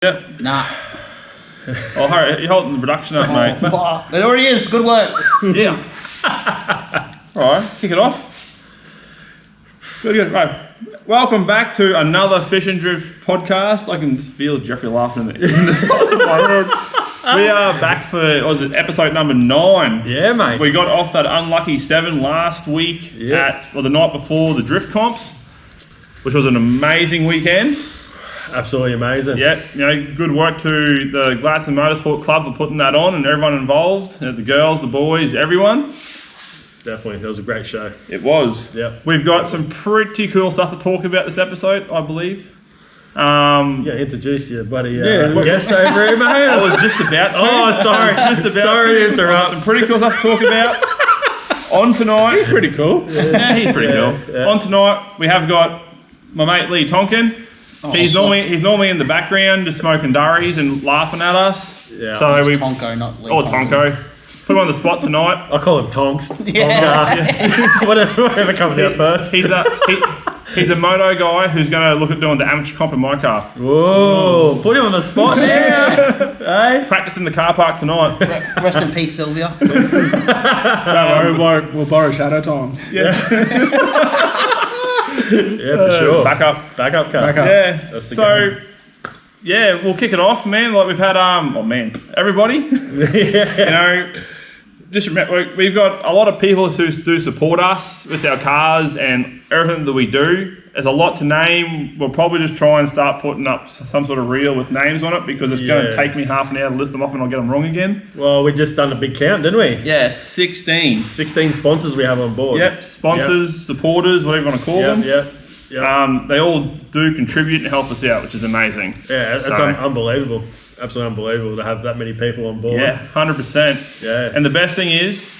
Yep. Nah. Oh, hurry, you're holding the production up, mate. Fuck. It already is. Good work. Yeah. Alright, kick it off. Good. Right. Welcome back to another Fish and Drift podcast. I can feel Jeffrey laughing in the side of my head. We are back for, episode number 9. Yeah, mate. We got off that unlucky 7 last week the night before the drift comps, which was an amazing weekend. Absolutely amazing. Yeah, good work to the Gladstone Motorsport Club for putting that on and everyone involved, the girls, the boys, everyone. Definitely, it was a great show. It was. Yep. We've got some pretty cool stuff to talk about this episode, I believe. Introduce your buddy guest over here, mate. I was just about to. Oh, sorry. Sorry to interrupt. Some pretty cool stuff to talk about. On tonight. He's pretty cool. Yeah, he's pretty cool. Yeah. On tonight, we have got my mate Lee Tonkin. He's normally in the background just smoking durries and laughing at us. Yeah. So we Tonko, not Lee. Oh, Tonko. Put him on the spot tonight. I call him Tonks. Yeah. Whatever comes out first. He's a moto guy who's going to look at doing the amateur comp in my car. Whoa, put him on the spot now. Hey? Practicing the car park tonight. Rest in peace, Sylvia. Don't worry, we'll borrow shadow times. Yeah. Yeah, for sure. Back up. Back up car. Back up. Yeah. That's the So, game. yeah, we'll kick it off, man. Like we've had, everybody. Just remember, we've got a lot of people who do support us with our cars and everything that we do. There's a lot to name. We'll probably just try and start putting up some sort of reel with names on it because it's going to take me half an hour to list them off and I'll get them wrong again. Well, we just done a big count, didn't we? Yeah, 16. 16 sponsors we have on board. Yep, sponsors, supporters, whatever you want to call them. Yep. They all do contribute and help us out, which is amazing. Yeah, that's unbelievable. Absolutely unbelievable to have that many people on board. Yeah, 100%. Yeah. And the best thing is,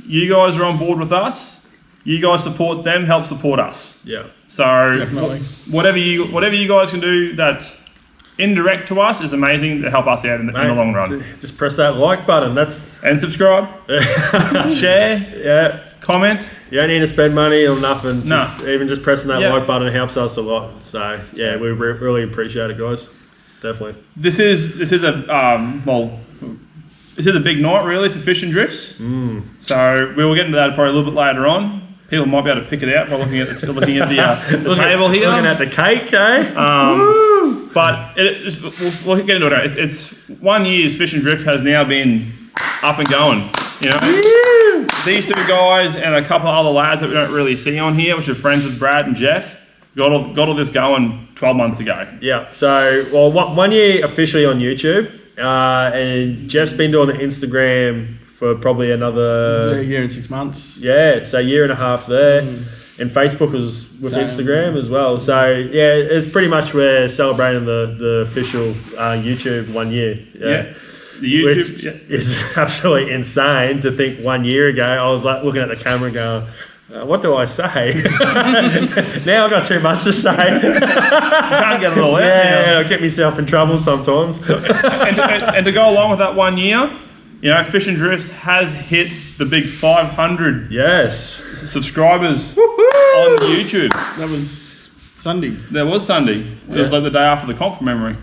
you guys are on board with us. You guys support them, help support us. Yeah. So Definitely. whatever you guys can do that's indirect to us is amazing to help us out in the long run. Just press that like button. And subscribe, share, Yeah. comment. You don't need to spend money or nothing. No. Even just pressing that Yeah. like button helps us a lot. So yeah, we really appreciate it, guys. Definitely. This is a big night really for Fish and Drifts. So we will get into that probably a little bit later on. People might be able to pick it out by looking at the table here. Looking at the cake, eh? But we'll get into it. It's 1 year's Fish and Drift has now been up and going. These two guys and a couple of other lads that we don't really see on here, which are friends with Brad and Jeff, got all this going 12 months ago. Yeah. So, well, 1 year officially on YouTube, and Jeff's been doing the Instagram for probably another A year and 6 months. Yeah, so a year and a half there. And Facebook was with Same. Instagram as well. So, yeah, it's pretty much we're celebrating the official YouTube 1 year. Yeah. The Which YouTube. is absolutely insane to think 1 year ago. I was like looking at the camera going, what do I say? Now I've got too much to say. Can't get it all out Yeah, now. I'll get myself in trouble sometimes. And to go along with that 1 year, Fish and Drifts has hit the big 500 Yes. subscribers on YouTube. That was Sunday. There was Sunday. It was like the day after the comp from memory.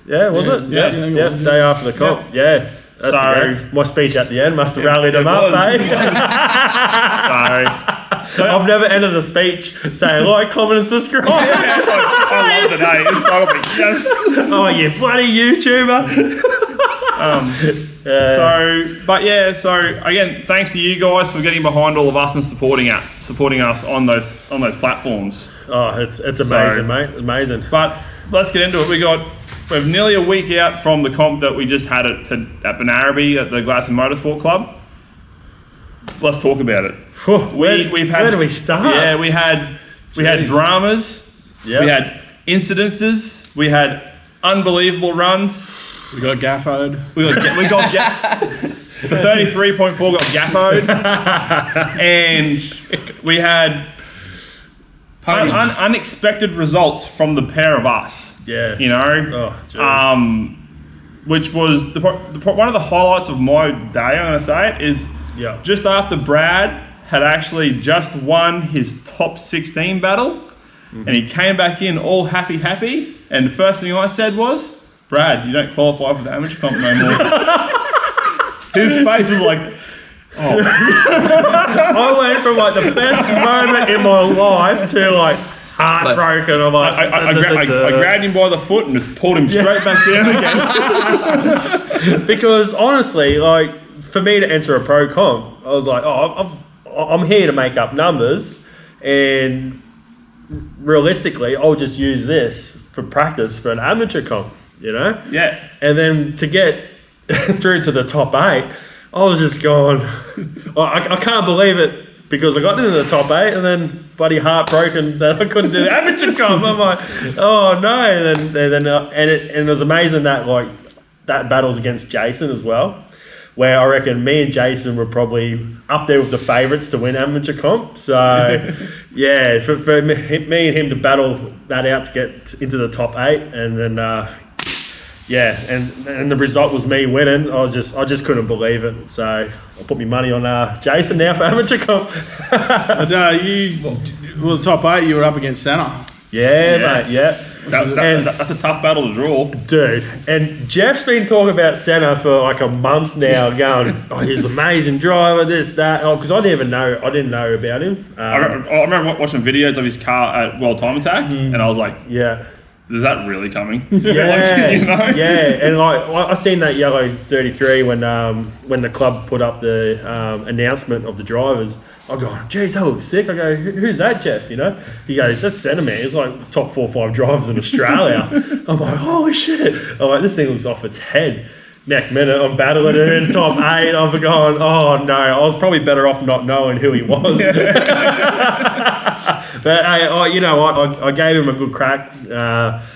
Yeah, was it? Yeah. Yeah, day after the comp. Yeah. That's So- the game. My speech at the end must have rallied them it up, was. eh? So I've never ended a speech saying like, comment and subscribe. I loved it, eh? It's probably yes. Oh, you bloody YouTuber. So again, thanks to you guys for getting behind all of us and supporting us on those platforms. Oh, it's amazing, mate. Amazing. But let's get into it. We're nearly a week out from the comp that we just had at Benaraby at the Gladstone Motorsport Club. Let's talk about it. Where do we start? Yeah, we had dramas. Yeah. We had incidences. We had unbelievable runs. We got gaffoed. The 33.4 got gaffoed, and we had unexpected results from the pair of us. Yeah. Oh, jeez. Which was one of the highlights of my day. I'm going to say it is just after Brad had actually just won his top 16 battle, and he came back in all happy, and the first thing I said was, Brad, you don't qualify for the amateur comp no more. His face was like, I went from like the best moment in my life to like heartbroken. I'm like, I grabbed him by the foot and just pulled him straight back down again. because honestly, like for me to enter a pro comp, I was like, I'm here to make up numbers, and realistically, I'll just use this for practice for an amateur comp, you know? Yeah. And then to get through to the top 8, I was just going, I can't believe it, because I got into the top 8 and then bloody heartbroken that I couldn't do the amateur comp. I'm like, oh no. And it was amazing that like that battles against Jason as well, where I reckon me and Jason were probably up there with the favourites to win amateur comp. So yeah, for me and him to battle that out to get into the top 8, and then yeah, and the result was me winning. I just couldn't believe it. So I put my money on Jason now for amateur comp. And the top 8, you were up against Senna. Yeah, mate, yeah. That's a tough battle to draw. Dude, and Jeff's been talking about Senna for like a month now, going, oh, he's an amazing driver, this, that. Oh, because I didn't know about him. I remember watching videos of his car at World Time Attack, and I was like, Yeah. is that really coming? Yeah, you know? yeah, and like I seen that yellow 33 when the club put up the announcement of the drivers. I go, geez, that looks sick. I go, who's that, Jeff? You know, he goes, that's Senna, man. He's like top 4 or 5 drivers in Australia. I'm like, holy shit! I'm like, this thing looks off its head. Next minute, I'm battling it in top 8. I'm going, oh no, I was probably better off not knowing who he was. But hey, you know what? I gave him a good crack.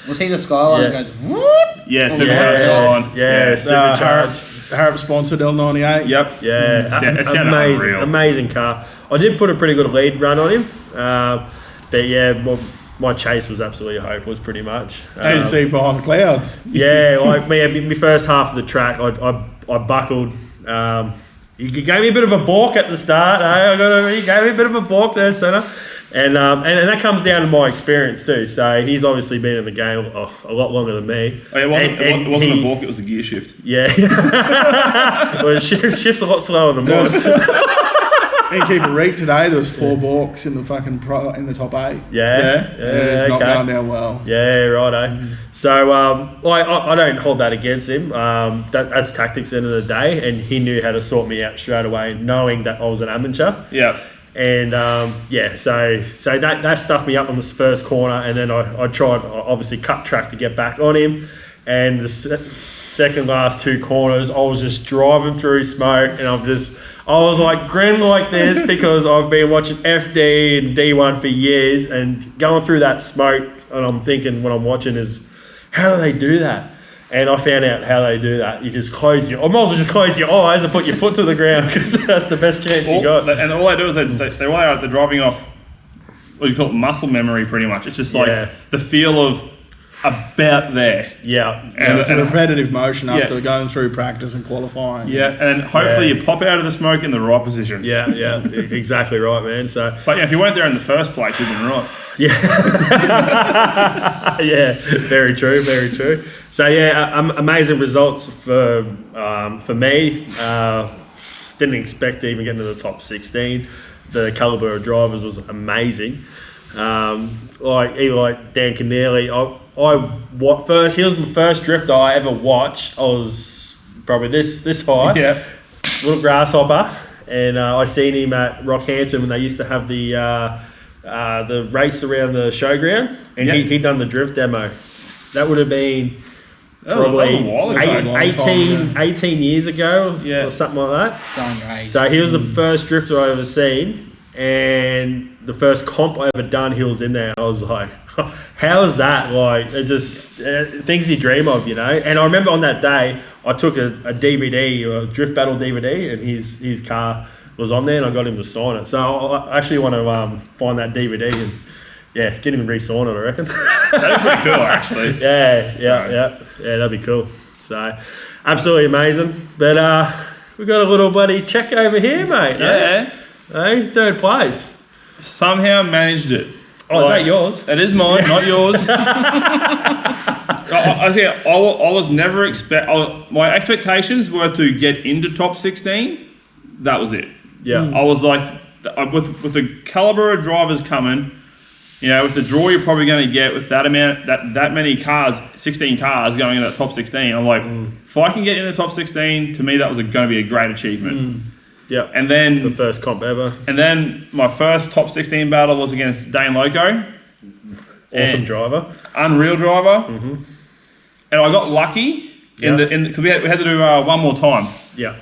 Was he the Skyline Yeah. that goes, whoop? Yeah, supercharged on. Yeah, supercharged. Harrop sponsored L98. Yep. Yeah, It sounded unreal. amazing car. I did put a pretty good lead run on him, but yeah, my chase was absolutely hopeless, pretty much. Didn't see behind the clouds. Yeah, like my first half of the track, I buckled. He gave me a bit of a balk at the start. He gave me a bit of a balk there, Senna. And that comes down to my experience too. So he's obviously been in the game a lot longer than me. Oh, it wasn't a balk, it was a gear shift. Yeah. Well, it shifts a lot slower than mine. In keep it read today, there was 4 balks in the fucking in the top 8. Yeah, It's not okay. going down well. Yeah, righto. So, I don't hold that against him. That's tactics at the end of the day, and he knew how to sort me out straight away, knowing that I was an amateur. Yeah. And so that stuffed me up on this first corner, and then I tried obviously cut track to get back on him. And the second last 2 corners, I was just driving through smoke, and I was like grinning like this because I've been watching FD and D1 for years, and going through that smoke, and I'm thinking when I'm watching is, how do they do that? And I found out how they do that. You just I might as well just close your eyes and put your foot to the ground, because that's the best chance you got. And all they do is they're driving off what you call it, muscle memory, pretty much. It's just like the feel of about there. Yeah. And It's a repetitive motion after going through practice and qualifying. Yeah, and hopefully you pop out of the smoke in the right position. Yeah, exactly right, man. So, but if you weren't there in the first place, you'd been right. yeah, yeah, very true, very true. So yeah, amazing results for me. Didn't expect to even get into the top 16. The caliber of drivers was amazing. Like Dan Keneally, he was my first drifter I ever watched. I was probably this high, little grasshopper, and I seen him at Rockhampton when they used to have the race around the showground, and he done the drift demo. That would have been probably that was a while ago. 18 years ago, or something like that. Right. So he was the first drifter I ever seen, and the first comp I ever done, he was in there. I was like, how is that? Like, it just things you dream of, you know. And I remember on that day, I took a DVD, a Drift Battle DVD, and his car was on there, and I got him to sign it. So I actually want to find that DVD and get him to re-sign it, I reckon. That'd be pretty cool, actually. Yeah, that'd be cool. So absolutely amazing. But we got a little bloody check over here, mate. Yeah. Hey, 3rd place. Somehow managed it. Oh, is that yours? It is mine, not yours. I I was never my expectations were to get into top 16. That was it. Yeah. I was like, with the caliber of drivers coming, with the draw you're probably going to get with that amount, that many cars, 16 cars going into that top 16. I'm like, if I can get in the top 16, to me that was going to be a great achievement. Yeah. And then the first comp ever. And then my first top 16 battle was against Dane Loco. Awesome driver. Unreal driver. And I got lucky because we had to do one more time. Yeah.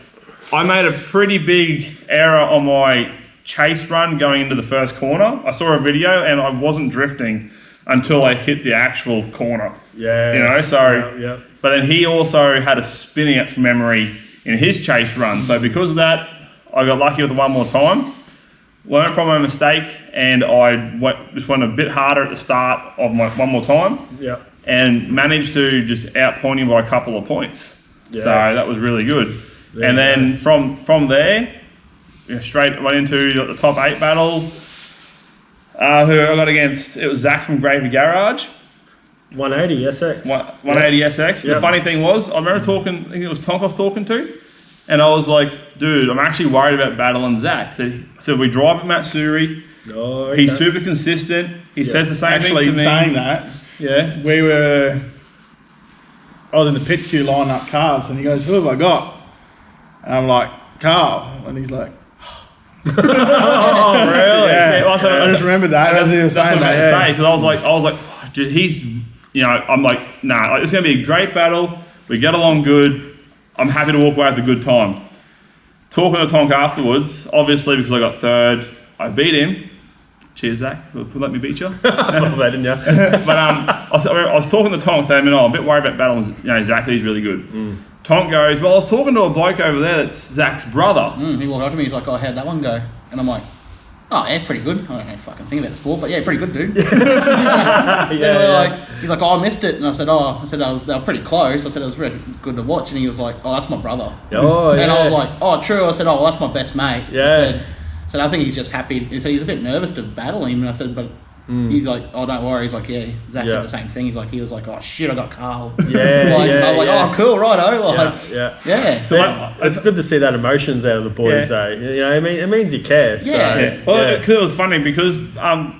I made a pretty big error on my chase run going into the first corner. I saw a video and I wasn't drifting until I hit the actual corner. Yeah. So. But then he also had a spinning it from memory in his chase run. So because of that, I got lucky with it one more time. Learned from my mistake, and I just went a bit harder at the start of my one more time. Yeah. And managed to just outpoint him by a couple of points. Yeah. So that was really good. And then from there, straight went into the top 8 battle. Who I got against, it was Zach from Gravy Garage. 180 SX. 180 SX. The funny thing was, I remember talking, I think it was Tonk I was talking to, and I was like, dude, I'm actually worried about battling Zach. So we drive at Matsuri. Oh, okay. He's super consistent. He says the same thing to me. Saying that, I was in the pit queue lining up cars, and he goes, "Who have I got?" And I'm like, "Carl," and he's like, Oh, really? "Yeah." Well, so- I just remember that. That's what he was That's saying. what I meant to say, because I was like, dude, he's, I'm like, nah, it's gonna be a great battle. We get along good. I'm happy to walk away with a good time. Talking to Tonk afterwards, obviously because I got third, I beat him. Cheers, Zach, for letting me beat you. Didn't you? But I was talking to Tonk, saying, I'm a bit worried about battling. Zach, he's really good. Tonk goes, well, I was talking to a bloke over there that's Zach's brother. He walked up to me, he's like, oh, how'd that one go? And I'm like, oh, yeah, pretty good. I don't know fucking think about the sport, but yeah, pretty good, dude. He's like, oh, I missed it. And I said, they were pretty close. I said, it was really good to watch. And he was like, oh, that's my brother. Oh, and I was like, oh, true. I said, oh, well, that's my best mate. Yeah. I said, I think he's just happy. He said he's a bit nervous to battle him. And I said, but he's like, oh, don't worry. He's like, yeah, Zach said the same thing. He was like, oh, shit, I got Carl. Yeah, I was like, oh, cool, righto. Like, yeah. It's good to see that emotions out of the boys, though. It means you care. Yeah. So, Well, because it was funny because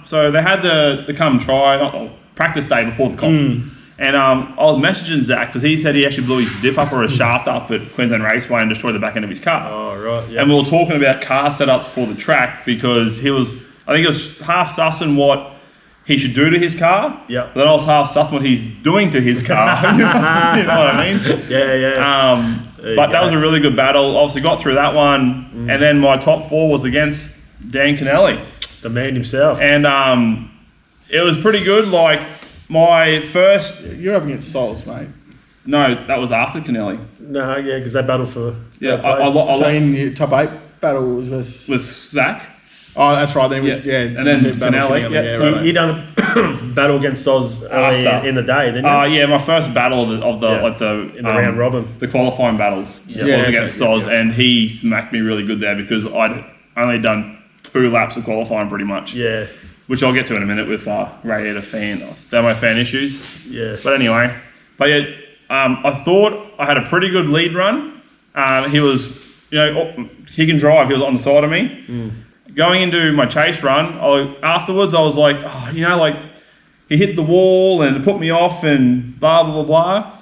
so they had the come try practice day before the comp, and I was messaging Zach because he said he actually blew his diff up or his shaft up at Queensland Raceway and destroyed the back end of his car. Oh, right. Yeah. And we were talking about car setups for the track because I think he was half sussing what he should do to his car. Yeah. But then I was half sussing what he's doing to his car. You know what I mean? Yeah. But that was a really good battle. Obviously got through that one, and then my top 4 was against Dan Kennelly. The man himself. And it was pretty good. Like my first, You're up against Sols, mate. no, that was after Kennelly. No, yeah, because they battled for Yeah, third place. So in your top 8 battle was this. With Zach. Oh, that's right. Then was And then Kennelly. Yeah. So you done a battle against Soz early After. in the day, didn't you? Yeah, my first battle of the in the round robin. the qualifying battles was against Soz, and he smacked me really good there because I'd only done 2 laps of qualifying pretty much. Yeah. Which I'll get to in a minute with radiator fan, thermo fan issues. Yeah. But anyway, I thought I had a pretty good lead run. He was, he can drive. He was on the side of me. Going into my chase run, afterwards I was like, he hit the wall and it put me off and blah, blah, blah, blah.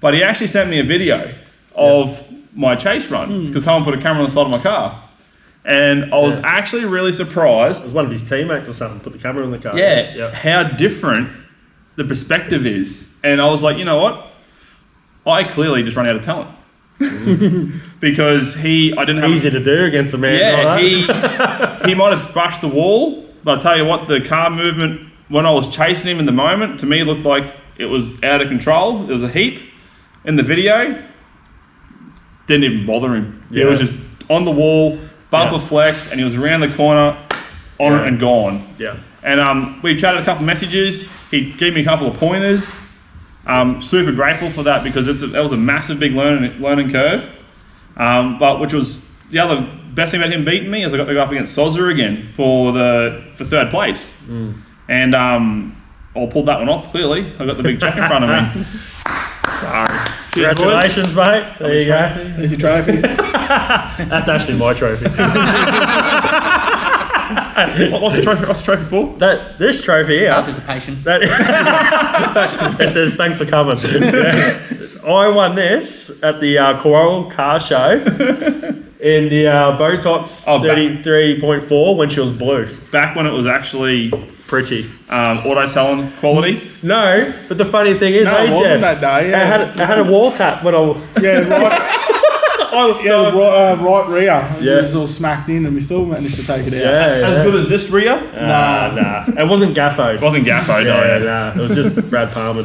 But he actually sent me a video of my chase run because someone put a camera on the side of my car. And I was actually really surprised. It was one of his teammates or something put the camera in the car. How different the perspective is. And I was like, you know what? I clearly just ran out of talent. Because I didn't have easy to do against a man like that. he might have brushed the wall, but I'll tell you what, the car movement when I was chasing him in the moment, to me looked like it was out of control. It was a heap. In the video, didn't even bother him. He was just on the wall, bumper flexed, and he was around the corner, on it and gone. Yeah. And we chatted a couple of messages. He gave me a couple of pointers. Super grateful for that because that was a massive, big learning curve. But which was the other best thing about him beating me is I got to go up against Sozza again for third place. And I pulled that one off. Clearly, I got the big check in front of me. Sorry. Cheers, Congratulations, mate. There you go. There's your trophy. That's actually my trophy. What's the trophy? What's the trophy for? This trophy here. Participation. It says thanks for coming. Yeah. I won this at the Coral Car Show in the Botox 33.4 when she was blue. Back when it was actually Pretty. auto selling quality. No, but the funny thing is, No, it wasn't that day. Yeah, I had a wall tap when I. yeah, right. Yeah, the right rear. Yeah. It was all smacked in, and we still managed to take it out. As good as this rear? Nah. It wasn't Gaffo. It wasn't Gaffo, no. It was just Brad Palmer.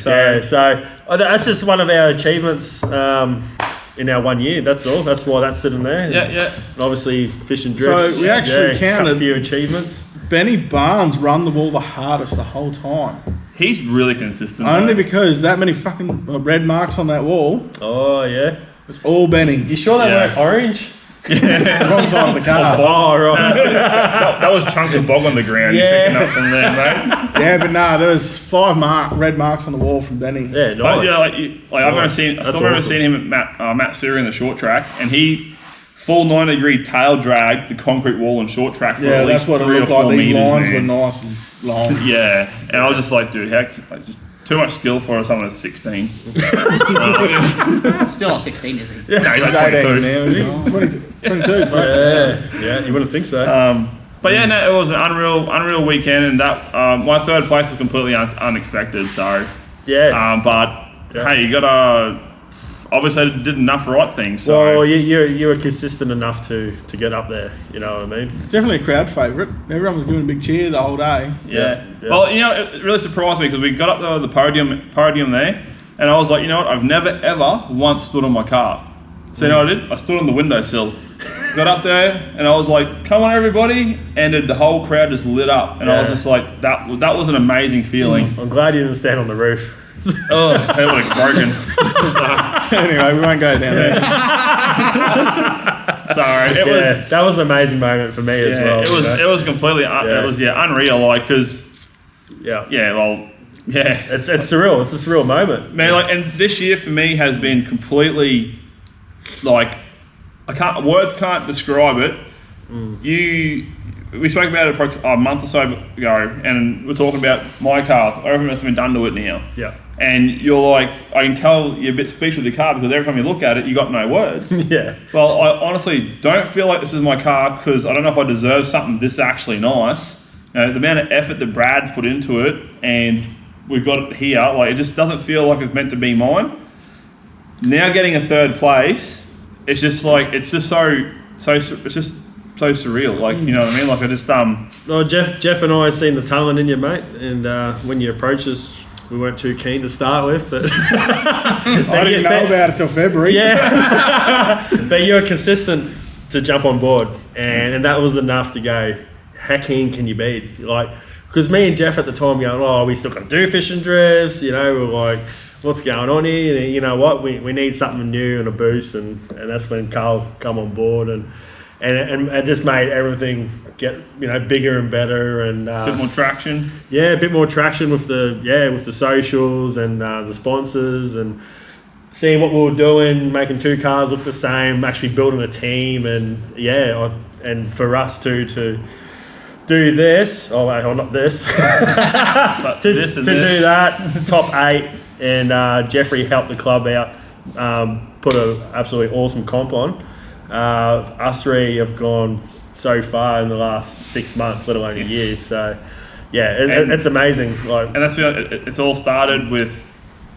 So that's just one of our achievements in our 1 year. That's all. That's why that's sitting there. Yeah. And obviously, fish and drifts. So we actually counted a few achievements. Benny Barnes run the ball the hardest the whole time. He's really consistent. Only though. because that many fucking red marks on that wall. Oh yeah. It's all Benny. You sure they weren't orange? Wrong side of the car. Oh right. that was chunks of bog on the ground you're picking up from there, mate. Yeah, but nah, there was 5 red marks on the wall from Benny. Yeah, nice. But yeah, I've still That's remember awesome. seeing him at Matt Suri in the short track, and he full 90-degree tail dragged the concrete wall and short track for Yeah, at least that's what it 3 or looked 4 like. These meters, lines man. were nice and long. Yeah, and I was just like, dude, like, just too much skill for someone that's 16. Still not 16, is he? No, he's He's like 18 22. now, is he? 22. Fuck. Yeah, you wouldn't think so. But yeah, no, it was an unreal weekend, and that my third place was completely unexpected. So, yeah. hey, you gotta obviously did enough right things. So Well, you were consistent enough to get up there. You know what I mean? Definitely a crowd favourite. Everyone was doing a big cheer the whole day. yeah. Yeah. Well, you know, it really surprised me because we got up to the podium there, and I was like, you know what? I've never ever once stood on my car. So you know what I did? I stood on the windowsill. Got up there and I was like, "Come on, everybody!" And the whole crowd just lit up, and I was Yeah. just like, "That was an amazing feeling." I'm glad you didn't stand on the roof. Oh, it would have broken. Anyway, we won't go down there. Sorry, it was. That was an amazing moment for me as Yeah, well. it was. you know? It was completely. It was unreal. Like, because Yeah. it's It's surreal. It's a surreal moment. man. Like, and this year for me has been completely like words can't describe it. We spoke about it probably a month or so ago, and we're talking about my car. Everything must have been done to it now. Yeah. And you're like, I can tell you're a bit speechless with your car because every time you look at it, you got no words. Yeah. Well, I honestly don't feel like this is my car because I don't know if I deserve something this actually nice. You know, the amount of effort that Brad's put into it, and we've got it here. Like, it just doesn't feel like it's meant to be mine. Now getting a third place, it's just like it's just so surreal. Like, you know what I mean? Like, I just Well, Jeff and I seen the talent in you, mate. And when you approached us, we weren't too keen to start with, but I didn't know about it till February. yeah. But you were consistent to jump on board, and that was enough to go. How keen can you be? Like, because me and Jeff at the time going, oh, we still got to do fish and drifts. You know, we're like, what's going on here? And you know what? We need something new and a boost, and that's when Carl come on board and it just made everything get bigger and better and a bit more traction. Yeah, a bit more traction with the socials and the sponsors and seeing what we were doing, making 2 cars look the same, actually building a team and and for us to do this, not this, But to this and do this. that, top 8, and Jeffrey helped the club out, put an absolutely awesome comp on. Us 3 have gone so far in the last 6 months, let alone a year. So, it's amazing. Like, And that's it's all started with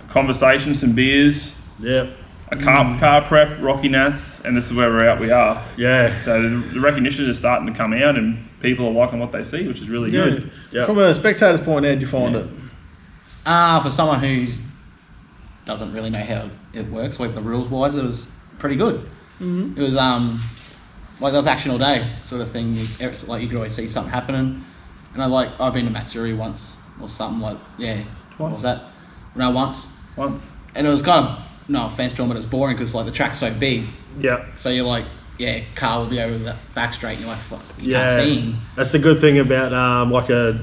conversations and beers, yeah, a car prep, Rocky Nats, and this is where we are. yeah, So the recognition is starting to come out, and people are liking what they see, which is really good. yeah. From a spectator's point, how'd you find it? For someone who doesn't really know how it works, like the rules wise, it was pretty good. Mm-hmm. It was like there was action all day, sort of thing. Like you could always see something happening. And I've been to Matsuri once or something like What was that? No, once. And it was kind of, no offense to him, but it was boring because like the track's so big. Yeah. So you're like, Carl would be over the back straight, and you're like, fuck, you can't see him. That's the good thing about like a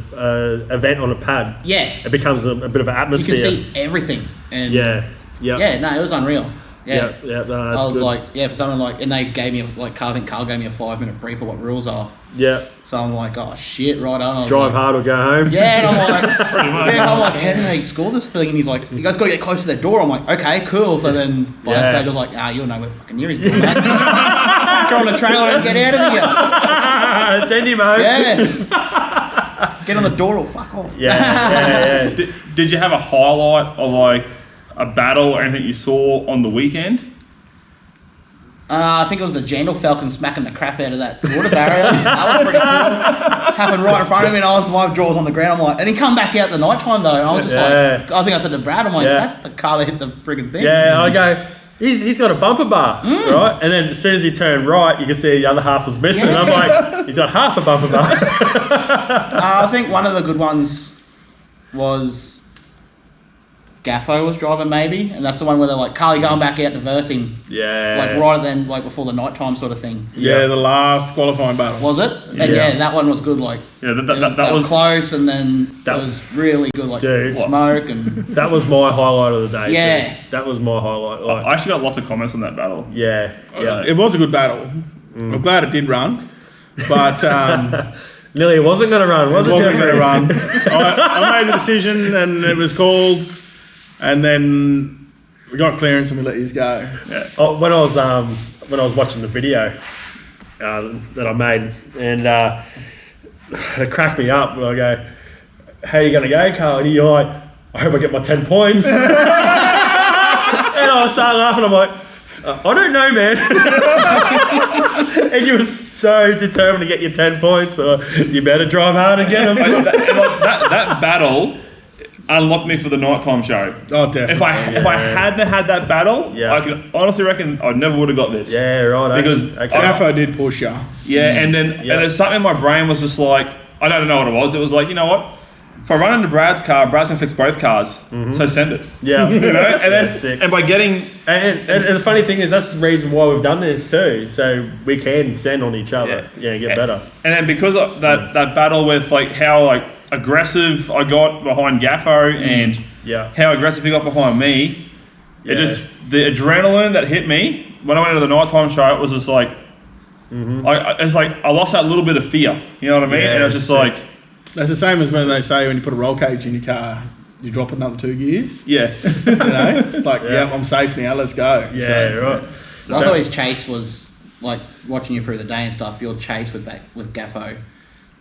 event on a pad. Yeah. It becomes a bit of an atmosphere. You can see everything. And Yeah, yeah, no, it was unreal. Yeah, no, that's I was good. like, for someone like, and they gave me I think Carl gave me a 5-minute brief of what rules are. Yeah, So I'm like, oh shit, right on. I was drive like, hard or go home. Yeah, and I'm like, how do they score this thing? And he's like, you guys got to get close to that door. I'm like, okay, cool. So then by that stage, I was like, you'll know where fucking near is, mate. Go on the trailer and get out of here. Send him home. Yeah. Get on the door or fuck off. Yeah. Did you have a highlight of like a battle or anything you saw on the weekend? I think it was the Jandal Falcon smacking the crap out of that water barrier. That was pretty cool. Happened right in front of me, and my jaw was on the ground. I'm like, and he come back out the night time though, and I was just like, I think I said to Brad, I'm like, that's the car that hit the friggin' thing. Yeah, I go, he's got a bumper bar, right? And then as soon as he turned right, you can see the other half was missing. And I'm like, he's got half a bumper bar. I think one of the good ones was Gaffo was driving maybe, and that's the one where they're like, Carly going back out to verse him. Yeah. Like right then, like before the night time sort of thing. Yeah, the last qualifying battle. Was it? And that one was good. Like that was close. close, and then that was really good. Like smoke and that was my highlight of the day. Yeah. Too. That was my highlight. Like, I actually got lots of comments on that battle. Yeah. It was a good battle. I'm glad it did run, but Nearly it wasn't going to run, was it? Wasn't going to run. I made the decision, and it was called, and then we got clearance and we let you go. Yeah. Oh, when I was watching the video that I made, and it cracked me up. And I go, "How are you going to go, Carl?" And you're like, "I hope I get my 10 points." And I started laughing. I'm like, "I don't know, man." And you were so determined to get your 10 points, so you better drive hard and get them. that battle unlocked me for the nighttime show. Oh, definitely. If I hadn't had that battle, I can honestly reckon I never would have got this. Yeah, right. Because Gaffo did push you. Yeah, and then something in my brain was just like, I don't know what it was. It was like, you know what? If I run into Brad's car, Brad's gonna fix both cars. So send it. Yeah. You know? And then sick. and by getting and the funny thing is that's the reason why we've done this too. So we can send on each other. Yeah, get better. And then because of that battle with like how like aggressive I got behind Gaffo and how aggressive he got behind me, it just the adrenaline that hit me when I went into the nighttime show, it was just like it's like I lost that little bit of fear. You know what I mean? And it was just like that's the same as when they say when you put a roll cage in your car, you drop another 2 gears. Yeah. You know? It's like, I'm safe now, let's go. Yeah, right. So I thought his chase was like watching you through the day and stuff, your chase with Gaffo.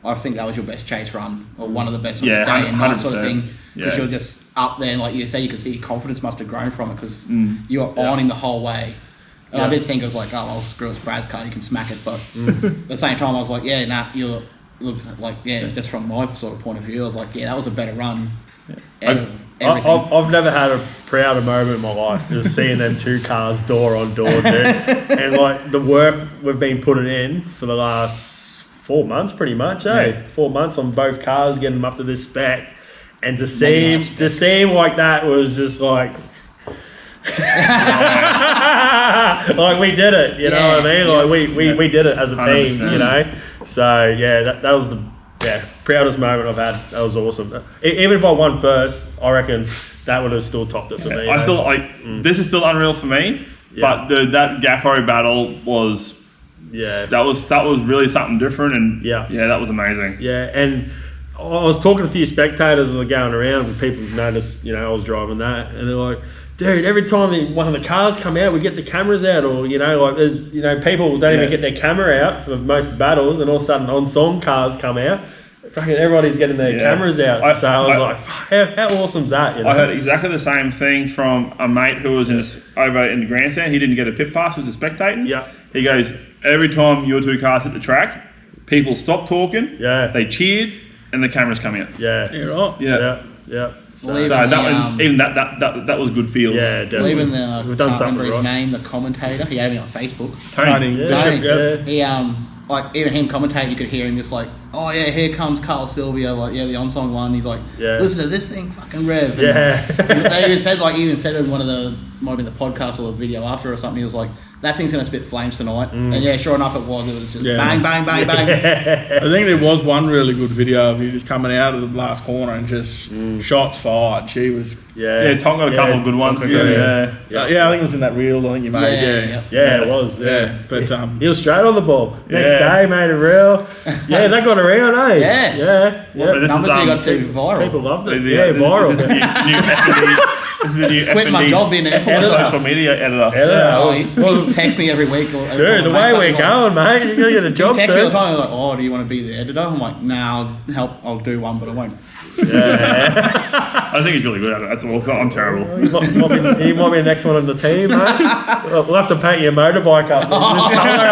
I think that was your best chase run, or one of the best on the day and night sort of thing. Because you're just up there, and like you say, you can see your confidence must have grown from it because you were on him the whole way. And I did think it was like, oh, well, screw it, Brad's car, you can smack it. But at the same time, I was like, you're like, just from my sort of point of view, I was like, that was a better run. Out of everything. I've never had a prouder moment in my life, just seeing them 2 cars door on door, dude. And like the work we've been putting in for the last 4 months, pretty much, 4 months on both cars, getting them up to this spec, and to see him like that was just like. Like we did it, you know what I mean? Like we did it as a team, 100%. You know. So that was the proudest moment I've had. That was awesome. Even if I won first, I reckon that would have still topped it for me. I still this is still unreal for me. But that Gaffo battle was that was really something different, and that was amazing. Yeah, and I was talking to a few spectators that were going around, and people noticed, you know, I was driving that, and they're like, dude, every time one of the cars come out, we get the cameras out, or, you know, like there's, you know, people don't even get their camera out for most battles, and all of a sudden on-song cars come out. Fucking everybody's getting their cameras out. I was like, how awesome's that? You know? I heard exactly the same thing from a mate who was over in the grandstand. He didn't get a pit pass, he was spectating. Yeah. He goes, every time your 2 cars hit the track, people stopped talking, they cheered, and the cameras come out. Yeah. You're right. Yeah. So that was good feels. Yeah, definitely. Even the we've done something his right. name, the commentator, he had me on Facebook. Tony. He like even him commentate, you could hear him just like, oh yeah, here comes Carl Sylvia, like the on-song one. He's like, listen to this thing, fucking rev. And they even said in one of the, might have been the podcast or the video after or something, he was like, that thing's going to spit flames tonight. And yeah, sure enough it was. It was just Yeah. bang, bang, bang, bang. I think there was one really good video of you just coming out of the last corner and just shots fired. She was, Yeah, Tom got a couple of good ones. Tom So, got- yeah. I think it was in that reel. I think you made. Yeah. Yeah, it was. Yeah, but He was straight on the ball. Next Yeah. day, made a reel. Yeah, that got around, eh? Yeah. Yeah. But this Numbers is, you got too viral. People loved it. The- Yeah, viral. This is the new F&D. This is the new Quit my F&D job being an F&D editor. social media editor. Oh, Well, he texts me every week. Or dude, the way we're going, mate, you're going to get a He job texts me all soon. the time. He's like, "Oh, do you want to be the editor?" I'm like, "Nah, I'll do one, but I won't." I think he's really good at it. That's all. I'm terrible. He might be the next one on the team, mate. We'll have to paint your motorbike up in this colour,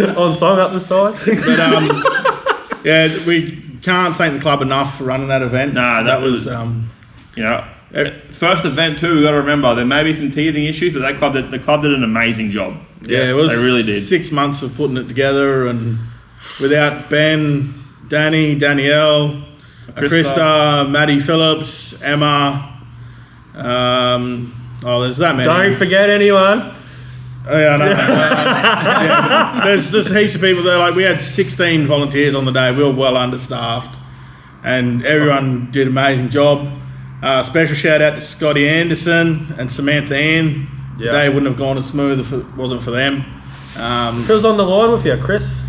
eh? On song up the side. But yeah, we can't thank the club enough for running that event. Nah, that was- You know, first event too. We got to remember there may be some teething issues, but the club did an amazing job. Yeah, it was. They really did. 6 months of putting it together, and without Ben, Danny, Danielle, Krista, Maddie Phillips, Emma. There's that many. Don't forget anyone. Oh, yeah, I know. Yeah, there's just heaps of people there. Like, we had 16 volunteers on the day. We were well understaffed, and everyone did an amazing job. Special shout out to Scotty Anderson and Samantha Ann. Yeah. The day wouldn't have gone as smooth if it wasn't for them. Who was on the line with you, Chris?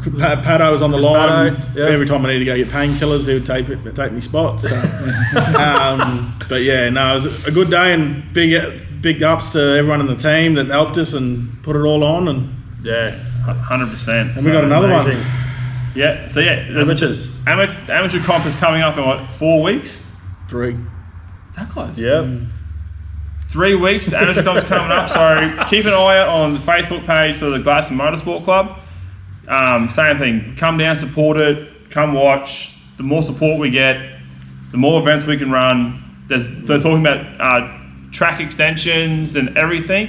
Pato was on the line. Pato, yeah. Every time I needed to go get painkillers, he would take me spots. So. But yeah, no, it was a good day, and big ups to everyone in the team that helped us and put it all on. And Yeah. 100%. we got another Amazing. one. Yeah. So yeah, there's Amateurs. Amateur comp is coming up in what, 4 weeks? 3. That close. Yep. 3 weeks. The amateur comp's coming up. So keep an eye out on the Facebook page for the Gladstone Motorsport Club. Same thing. Come down, support it. Come watch. The more support we get, the more events we can run. They're talking about track extensions and everything,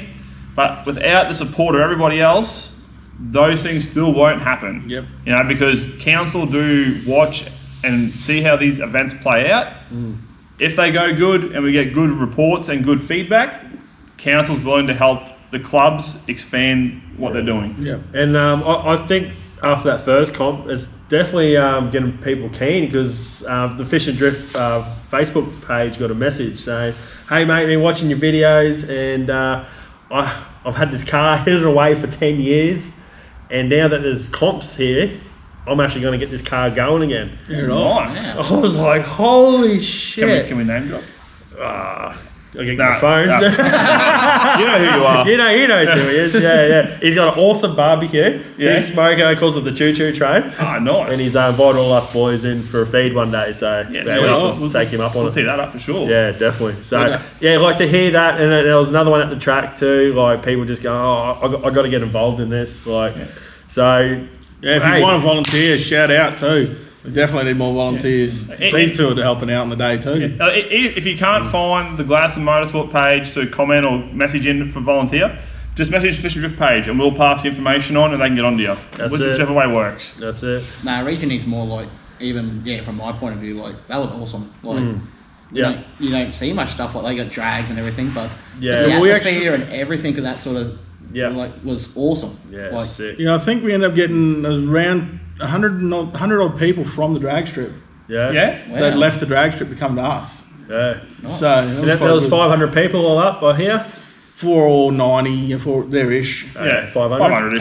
but without the support of everybody else, those things still won't happen. Yep. You know, because council do watch and see how these events play out. If they go good and we get good reports and good feedback, council's willing to help the clubs expand what they're doing. Yep. And I think after that first comp, it's definitely getting people keen, because the Fish and Drift Facebook page got a message saying, "Hey mate, been watching your videos, and I've had this car hidden away for 10 years, and now that there's comps here, I'm actually going to get this car going again." Nice. I was like, holy shit. Can we name drop? I'll get Nah, the phone. nah. You know who you are. He knows who he is. Yeah. He's got an awesome barbecue. Yeah. Big smoker, calls it the Choo Choo Train. Ah, nice. And he's invited all us boys in for a feed one day, so Yeah, we'll take him up on We'll it. tee that up for sure. Yeah, definitely. So Okay. yeah, like to hear that, and there was another one at the track too. Like people just go, "Oh, I got to get involved in this." Like, so Yeah, if hey, you want to volunteer, shout out too. We definitely need more volunteers. Yeah. These two are helping out on the day too. If you can't find the Gladstone Motorsport page to comment or message in for volunteer, just message the Fish and Drift page and we'll pass the information on and they can get onto you. That's it. Whichever way works. that's it. Nah, region needs more, like, even, yeah, from my point of view, like, that was awesome. Like, Yeah. you don't see much stuff, like, they got drags and everything, but Yeah. just the Well, we atmosphere and everything of that sort of, Yeah. like, was awesome. Yeah, Like, sick. Yeah, I think we ended up getting around 100 odd people from the drag strip Yeah, Yeah? wow. that left the drag strip to come to us. yeah. So And there was 500 people all up by here. 490 for there-ish. Yeah. 500. 500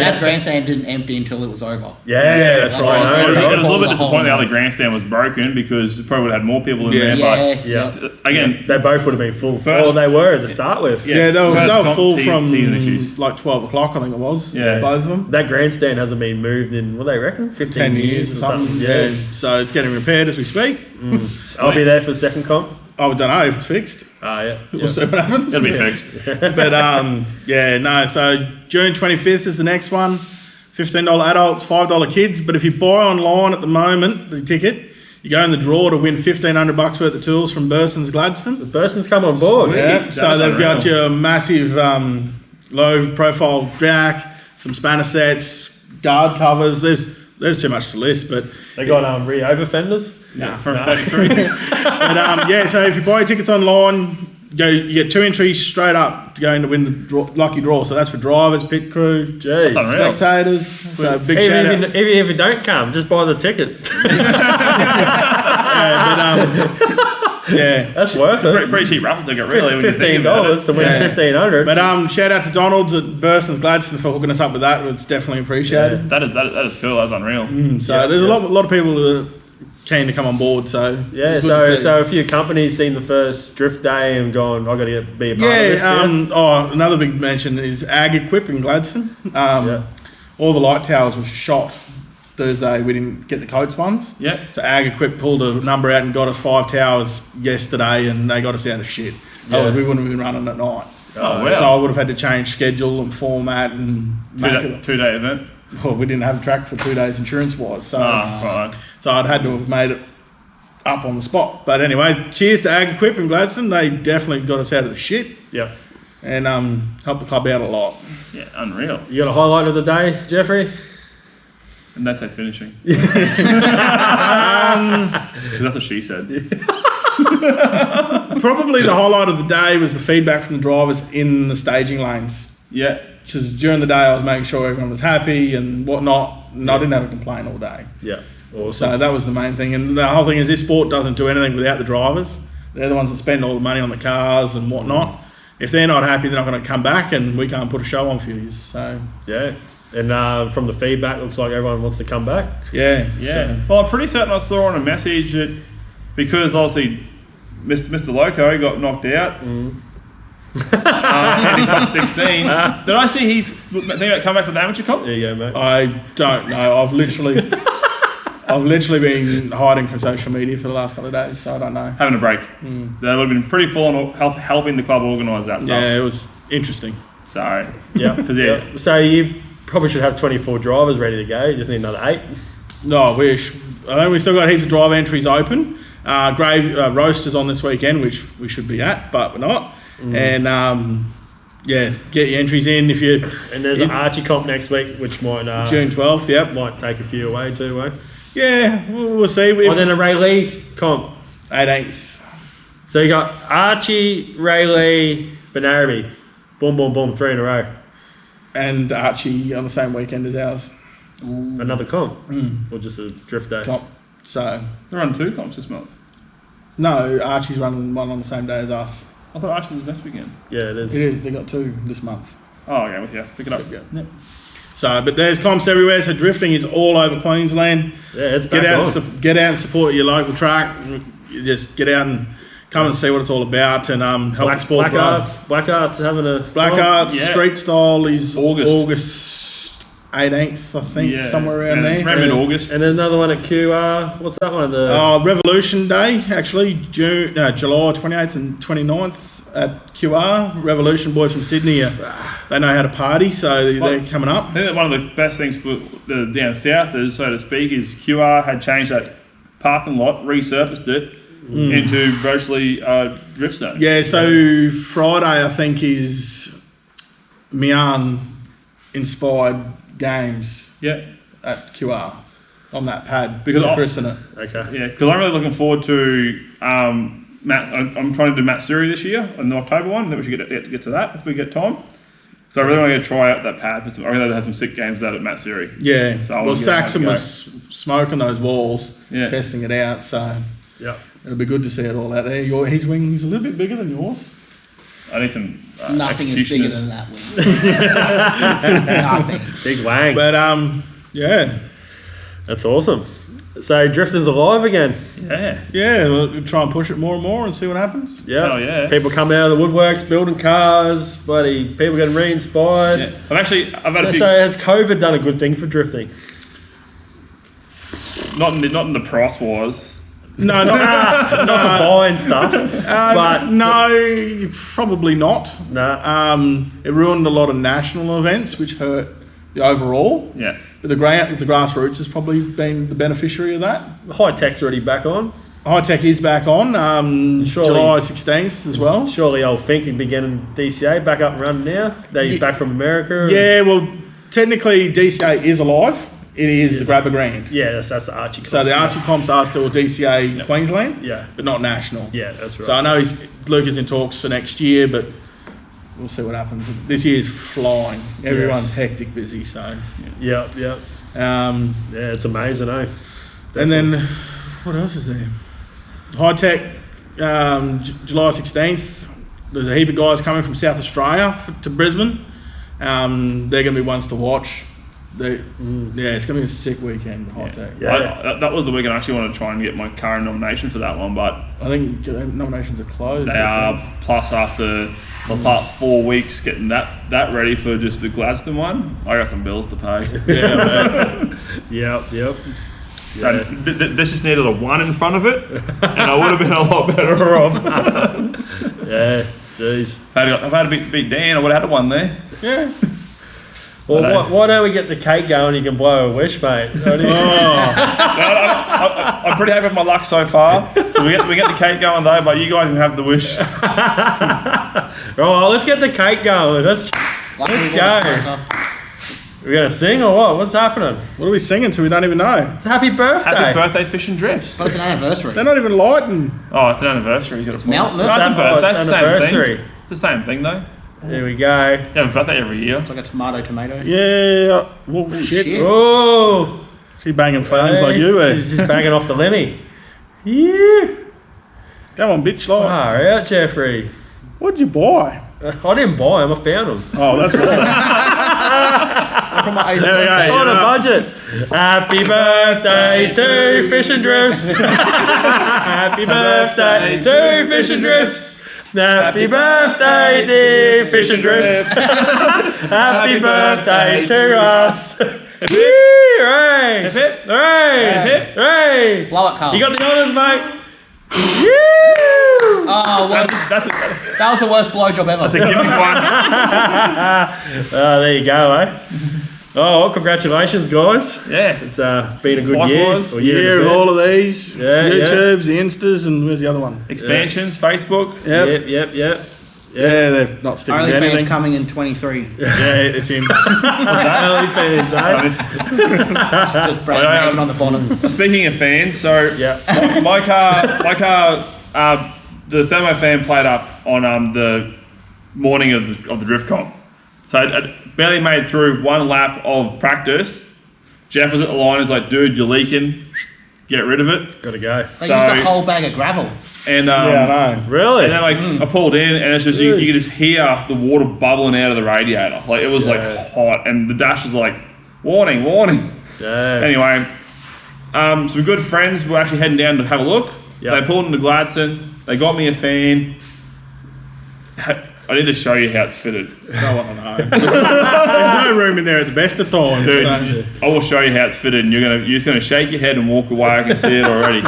that grandstand didn't empty until it was over. Yeah, that's Like, right. I I It was know, a right? little bit disappointing the other grandstand was broken because it probably would have had more people in Yeah. there. Yeah. But again, They both would have been full. First- They were to start with. Yeah, they were first full comp from teething issues. like 12 o'clock, I think it was. Yeah. Both of them. That grandstand hasn't been moved in, what they reckon, 15 10 years or something. Yeah. So it's getting repaired as we speak. I'll be there for the second comp. I don't know if it's fixed. Yeah. We'll see what happens. it'll be fixed. But yeah, no. So June 25th is the next one. $15 adults, $5 kids. But if you buy online at the moment, the ticket, you go in the draw to win $1,500 worth of tools from Burson's Gladstone. Person's come on board. Yeah. That So is they've got unreal. your massive low-profile jack, some spanner sets, guard covers. There's too much to list, but They got re-over fenders. From 33. But yeah, so if you buy your tickets online, you get 2 entries straight up to go in to win the lucky draw. So that's for drivers, pit crew, Jeez. That's unreal. spectators. So big shout out. Even if you don't come, just buy the ticket. Yeah. That's worth it. Pretty cheap raffle ticket, really. when you think about $15 to win Yeah. 1,500. But shout out to Donald's at Burson's Gladstone for hooking us up with that. It's definitely appreciated. That is cool. That's unreal. So there's a lot of people that are keen to come on board. So Yeah, it's good to see. so a few companies seen the first drift day and gone, I've got to be a part of this. Another big mention is Ag Equip in Gladstone. All the light towers were shot Thursday. We didn't get the Coates ones. Yeah. So Ag Equip pulled a number out and got us 5 towers yesterday, and they got us out of shit. Otherwise we wouldn't have been running at night. Oh, wow. So I would have had to change schedule and format and make it. 2-day event. Well, we didn't have a track for 2 days insurance wise. So Right. So I'd had to have made it up on the spot. But anyway, cheers to Ag Equip in Gladstone. They definitely got us out of the shit Yeah. and helped the club out a lot. Yeah, unreal. You got a highlight of the day, Jeffrey? And that's how finishing. That's what she said. Probably the highlight of the day was the feedback from the drivers in the staging lanes. Yeah. Because during the day I was making sure everyone was happy and whatnot, and I didn't have a complaint all day. Yeah. Awesome. So that was the main thing. And the whole thing is this sport doesn't do anything without the drivers. They're the ones that spend all the money on the cars and whatnot. If they're not happy, they're not going to come back, and we can't put a show on for you. So Yeah. And from the feedback, looks like everyone wants to come back. yeah. Yeah. Well, I'm pretty certain I saw on a message that because obviously Mr. Loco got knocked out and he's top 16. Did I see he's thinking about coming back for the amateur comp? There you go, mate. I don't know. I've literally been hiding from social media for the last couple of days, so I don't know. Having a break. That would have been pretty full on helping the club organise that stuff. Yeah, it was interesting. So, Yeah. 'cause, yeah. So you probably should have 24 drivers ready to go. You just need another 8. No, I wish. I think we still got heaps of drive entries open. Roasters on this weekend, which we should be at, but we're not. And get your entries in if you. And there's an Archie comp next week, which might June 12th. Yep. might take a few away too, eh? Yeah, we'll see. And then a Ray Lee comp. 18th. So you got Archie, Ray Lee, Benarabi. Boom, boom, boom, 3 in a row. And Archie on the same weekend as ours. Another comp. Or just a drift day. Comp. So They're on 2 comps this month. no, Archie's running one on the same day as us. I thought Archie was next weekend. Yeah, it is. It is. They got 2 this month. Oh, okay, with you. Pick it up. Yeah. So, but there's comps everywhere. So drifting is all over Queensland. Yeah, it's back Get out, on. get out and support your local track. You just get out and come and see what it's all about and help the sport grow. Black Arts having a Black Arts Yeah. Street Style is August. August 18th, I think, somewhere around there. Around mid-August. And there's another one at QR. What's that one? The Revolution Day, actually, July 28th and 29th at QR. Revolution boys from Sydney, they know how to party, so they're coming up. I think that one of the best things for the down south is, so to speak, is QR had changed that parking lot, resurfaced it into virtually drift zone. Yeah, so Friday, I think, is Mian inspired games Yeah. at QR on that pad Because to I- christen it. okay. Yeah, because I'm really looking forward to Matt. I'm trying to do Matt Suri this year in the October one. Then we should get to that if we get time. So I really want to try out that pad. I really have some sick games out at Matt Suri. Yeah, So I well, wanna give it a Saxon go. was smoking those walls, Yeah. testing it out, so Yeah. it'll be good to see it all out there. His wing's a little bit bigger than yours. I need some Nothing is bigger executioners. than that wing. Nothing. Big wang. But yeah, That's awesome. So drifting's alive again. Yeah. we'll try and push it more and more and see what happens. Yeah. Oh, yeah. People coming out of the woodworks, building cars, bloody people getting re-inspired. Yeah. I've had a few, So has COVID done a good thing for drifting? not in the price wise. No, Not for buying stuff, but no, probably not. nah. It ruined a lot of national events, which hurt the overall. Yeah. But the grassroots has probably been the beneficiary of that. High tech's already back on. High Tech is back on, Surely- July 16th as well. Surely old Fink would be getting DCA back up and running now. That he's back from America. Yeah, well, technically DCA is alive it is the Grabber Grand. Yeah, that's the Archie. So the Archie comps are still DCA Queensland, Yeah. but not national. Yeah, that's right. So I know Luke is in talks for next year, but we'll see what happens. This year's flying. Everyone's hectic busy. So Yeah. Yeah, it's amazing, eh? and then what else is there? High Tech, July 16th. There's a heap of guys coming from South Australia to Brisbane. They're going to be ones to watch. Yeah, it's going to be a sick weekend. High Tech. Yeah. That was the week I actually want to try and get my current nomination for that one, but I think nominations are closed. they are. Plus, after the past 4 weeks getting that ready for just the Gladstone one, I got some bills to pay. Yep. And this just needed a 1 in front of it, and I would have been a lot better off. Yeah, jeez. If I had to beat Dan, I would have had a 1 there. Yeah. Well, why don't we get the cake going? You can blow a wish, mate. I'm pretty happy with my luck so far. So we get the cake going though, but you guys can have the wish. Right, let's get the cake going. Let's go. We're gonna sing or what? What's happening? What are we singing to? We don't even know. It's a happy birthday. Happy birthday, Fish and Drifts. Oh, it's an anniversary. They're not even lighting. Oh, it's an anniversary. He's got a Mountain. No, it's a birthday. That's the same anniversary. thing. It's the same thing though. There we go. You have a birthday every year. It's like a tomato. Yeah. Well, shit. Shit. Oh, She banging phones like you were. She's just banging off the Lemmy. Yeah. Come on, bitch. Like, Far out, Jeffrey. what'd you buy? I didn't buy them. I found them. Oh, that's right. From my 80th There we go. birthday. On a budget. Happy birthday to Fish and Drifts. Happy birthday to Fish and Drifts. Happy birthday, dear Fish and Drifts. Happy birthday to us. Hooray! Hip. Hooray! Hooray! Blow it, Carl. You got the honours, mate. Oh, well, That's that was the worst blowjob ever. a gimmick one. Oh, there you go, eh? Oh, well, congratulations, guys. Yeah. It's been a good year. Likewise. Or Year and of a bit. all of these. Yeah, YouTubes, the Instas, and where's the other one? Expansions, Facebook. Yep. Yep. Yeah, they're not sticking to anything. OnlyFans coming in 23. Yeah, it's in. OnlyFans, eh? Just Brad naked on the bottom. Speaking of fans, so Yeah. my car, the thermo fan played up on the morning of the drift comp. So I barely made through one lap of practice. Jeff was at the line. He's like, "Dude, you're leaking. Get rid of it." Gotta go. They So- used a whole bag of gravel. And Yeah, I know. Really? and then I pulled in, and it's just you could just hear the water bubbling out of the radiator. Like it was like hot, and the dash was like, "Warning, warning." Yeah. Anyway, some good friends were actually heading down to have a look. Yeah. They pulled into Gladstone. They got me a fan. I need to show you how it's fitted. Don't want to know. There's no room in there at the best of times. Dude, so- I will show you how it's fitted, and you're just gonna shake your head and walk away. I can see it already.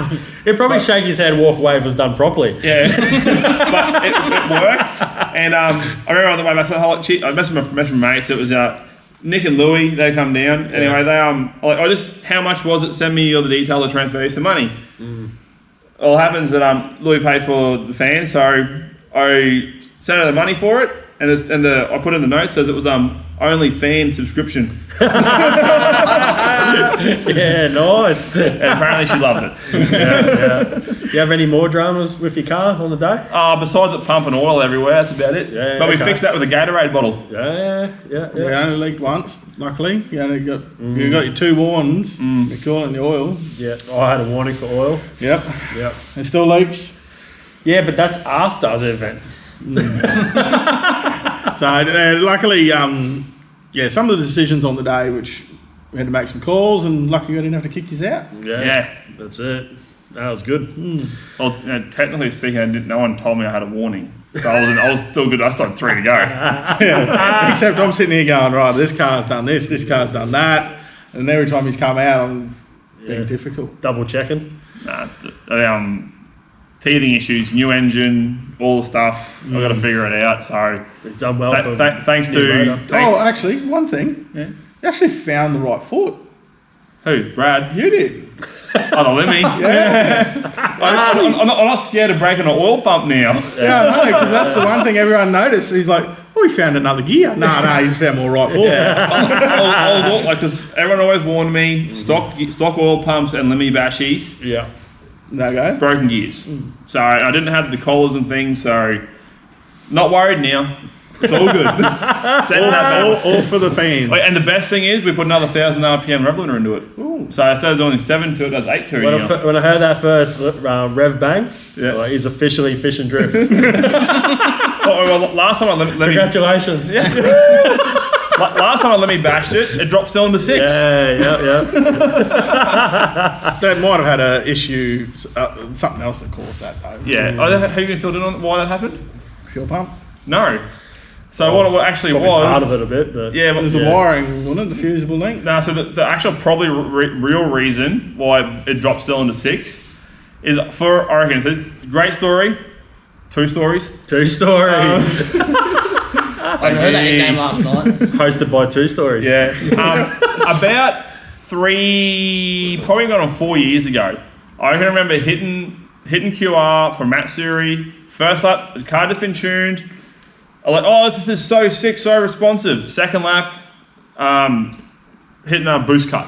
He'd probably shake his head and walk away if it was done properly. Yeah, but it worked. And I remember on the way back, I messaged my mates. It was Nick and Louie. They come down. Anyway, they I just how much was it? Send me all the detail to transfer you some money. All happens that Louie paid for the fan, so I sent her the money for it, and I put in the note says it was only fan subscription. Yeah, nice. And apparently she loved it. You have any more dramas with your car on the day? Besides it pumping oil everywhere, that's about it. Yeah, but we okay. fixed that with a Gatorade bottle. Yeah. We only leaked once, luckily. You only got you got your 2 warnings. You're cooling the oil. Yeah, I had a warning for oil. Yep. Yep. It still leaks. Yeah, but that's after the event. So luckily, some of the decisions on the day, which we had to make some calls, and luckily I didn't have to kick you out. Yeah. That's it. That was good. Well, technically speaking, no one told me I had a warning, so I was still good. I still had 3 to go. Except I'm sitting here going, right, this car's done this car's done that, and every time he's come out, I'm being difficult. Double checking. Teething issues, new engine, all the stuff. I've got to figure it out. So We've done well for thanks new to motor. Oh, actually, one thing. Yeah. You actually found the right foot. Who? Brad? You did. Oh, the Lemmy. I'm not scared of breaking an oil pump now. Yeah, I know, because that's the one thing everyone noticed. He's like, we found another gear. No, you found more right fork. I was like, because everyone always warned me, stock oil pumps and limmy bashies, Yeah. No go. broken gears. So I didn't have the collars and things, so not worried now. It's all good. Setting that back. All for the fans. And the best thing is we put another 1,000 RPM rev limiter into it. Ooh. So instead of doing 7 to it, does 8 to it now. When I heard that first rev bang, Yeah. like, he's officially fish and drifts. Well, last time I let me Congratulations. Yeah. last time I let me bashed it dropped cylinder 6. Yeah. That might have had an issue, something else that caused that though. Yeah. Have you been filled in on why that happened? Fuel pump. No. So what actually Probably was part of it a bit, but yeah, but There's a wiring, wasn't it? The fusible link. no. So the actual probably real reason why it dropped cylinder 6 is for I reckon. So this is a great story. 2 stories. 2 stories. I heard that nickname last night. Hosted by 2 stories. Yeah. About 3, probably going on 4 years ago, I can remember hitting QR from Matsuri. First lap, the car just been tuned. I'm like, oh, this is so sick, so responsive. Second lap, hitting a boost cut.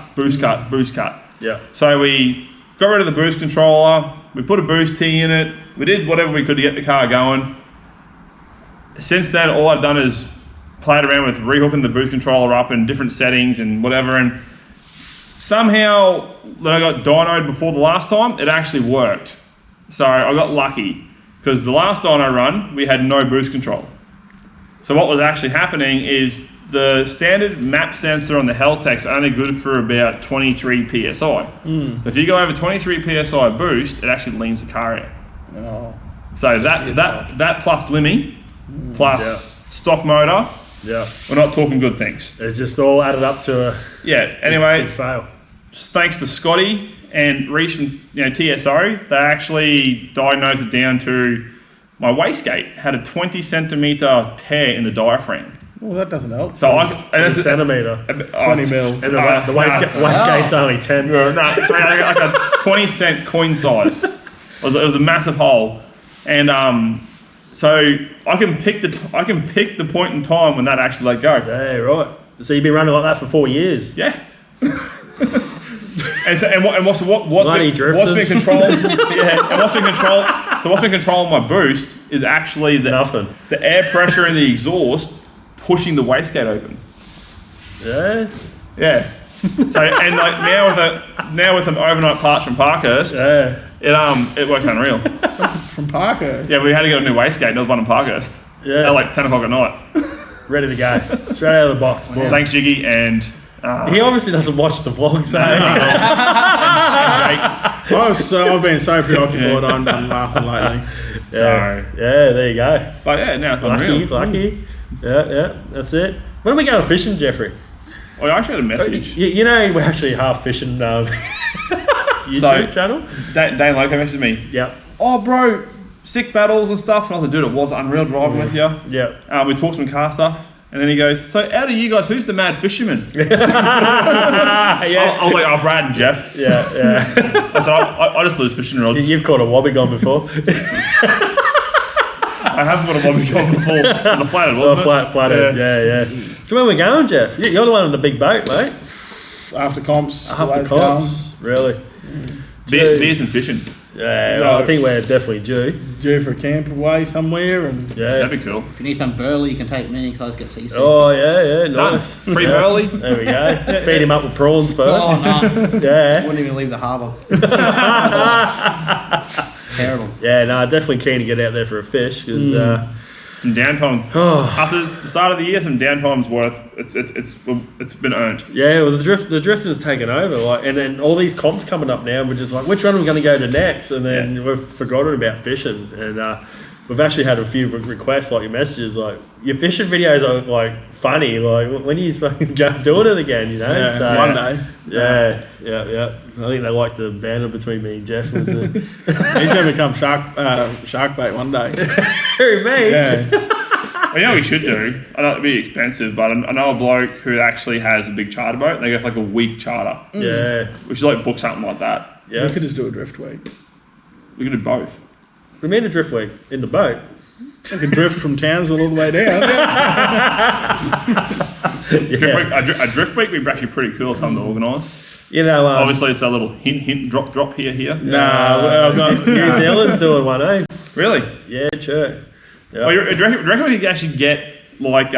Yeah. So we got rid of the boost controller. We put a boost T in it. We did whatever we could to get the car going. Since then, all I've done is played around with rehooking the boost controller up in different settings and whatever. And somehow, when I got dynoed before the last time, it actually worked. So I got lucky because the last dyno run, we had no boost control. So what was actually happening is the standard map sensor on the Heltec's is only good for about 23 PSI. So if you go over 23 PSI boost, it actually leans the car out. Oh. So that plus Limmy, plus stock motor, Yeah. we're not talking good things. It's just all added up to a Yeah. Anyway, big fail. thanks to Scotty and Reece from TSO, they actually diagnosed it down to my wastegate had a 20 centimeter tear in the diaphragm. Well, that doesn't help. So I A centimetre. 20 mil. And the wastegate's only 10. No, so I got like a 20-cent coin size. It was a massive hole, and so I can pick the point in time when that actually let go. Yeah, right. So you've been running like that for 4 years. Yeah. And what's Bloody been drifters. controlled? Yeah. And what's been controlling my boost is actually Nothing. the air pressure in the exhaust pushing the wastegate open. Yeah. Yeah. So and like now with an overnight parts from Parkhurst, Yeah. it works unreal. From Parker. Yeah, we had to get a new wastegate. And there was one in Parkhurst. Yeah. At like 10 o'clock at night. Ready to go. Straight out of the box. Boom. Thanks, Jiggy, and He obviously doesn't watch the vlogs, I've been so preoccupied. I'm laughing lately. Yeah. Yeah, there you go. But yeah, now it's Lucky, unreal. lucky. Yeah, that's it. When are we going fishing, Jeffrey? I actually had a message. You know, we're actually half fishing YouTube So- channel. Dane Loco messaged me. Yep. Oh, bro, sick battles and stuff. And I was like, dude, it was unreal driving with you. Yep. We talked some car stuff. And then he goes, so out of you guys, who's the mad fisherman? Yeah. I was like, oh, Brad and Jeff. Yeah. I said, I just lose fishing rods. You've caught a wobbegong before. I haven't got a wobbegong before. It was a flathead, wasn't it? Flathead. Yeah. So where we going, Jeff? You're the one on the big boat, mate. After comps. After always comps. Really? Beers and fishing. Yeah, No. well, I think we're definitely due. Due for a camp away somewhere, and Yeah. That'd be cool. If you need some burley, you can take me and close get CC. Oh, yeah, Done. nice. Free Yeah. burley. There we go. Feed him up with prawns first. Oh, no. Yeah. Wouldn't even leave the harbour. Terrible. Yeah, no, definitely keen to get out there for a fish because Some downtime. Oh. After the start of the year, some downtime's worth. It's been earned. yeah, well, the drifting's taken over, like, and then all these comps coming up now. We're just like, which one are we going to go to next? And then we've forgotten about fishing, and we've actually had a few requests, like your messages, like your fishing videos are like funny. Like, when are you fucking doing it again? You know, yeah, so, one day. Yeah. I think they like the banter between me and Jeff. Was it? He's going to become shark bait one day. Who, me? Yeah. Well, you know what we should do? I know it'd be expensive, but I know a bloke who actually has a big charter boat. They go for like a week charter. Yeah. We should like book something like that. Yeah. We could just do a drift week. We could do both. We made a drift week in the boat. I could drift from Townsville all the way down. A drift week would be actually pretty cool. Something to organise. You know, Obviously, it's a little hint, drop here. Nah, I've got New Zealand's doing one, eh? Really? Yeah, sure. Yeah. Oh, do you reckon we could actually get like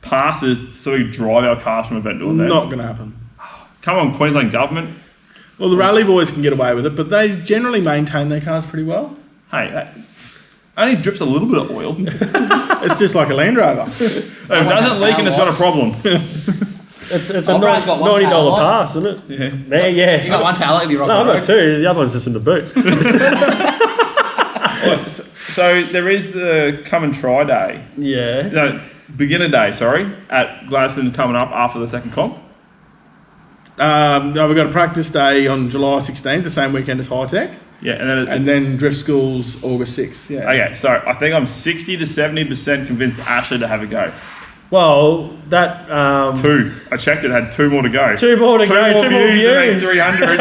passes so we drive our cars from event to event? not going to happen. Come on, Queensland government. Well, the rally boys can get away with it, but they generally maintain their cars pretty well. Hey, that only drips a little bit of oil. It's just like a Land Rover. If it doesn't leak and it's got a problem. It's a Brian's got one $90 tail pass, isn't it? Yeah. Yeah. You got one tail, it'll be right. No, I've got two. The other one's just in the boot. So there is the come and try day. Yeah. No, beginner day, sorry, at Gladstone coming up after the second comp. No, we've got a practice day on July 16th, the same weekend as High Tech. Yeah, And then Drift School's August 6th. Yeah. Okay, so I think I'm 60 to 70% convinced Ashley to have a go. Well, that... Two. I checked it, had two more to go. Two more to go. Two more views. 300.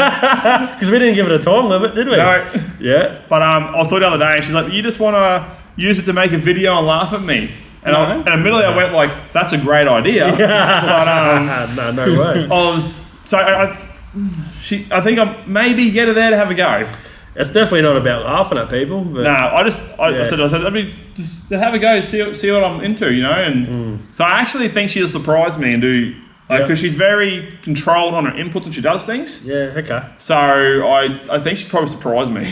Because we didn't give it a time limit, did we? No. Yeah. But I was talking the other day and she's like, you just want to use it to make a video and laugh at me. And, and immediately I went like, that's a great idea. But no way. I think I maybe get her there to have a go. It's definitely not about laughing at people. But No, I said, let me just have a go, see what I'm into, you know. And so I actually think she'll surprise me and do because she's very controlled on her inputs when she does things. Yeah, okay. So I think she'd probably surprise me.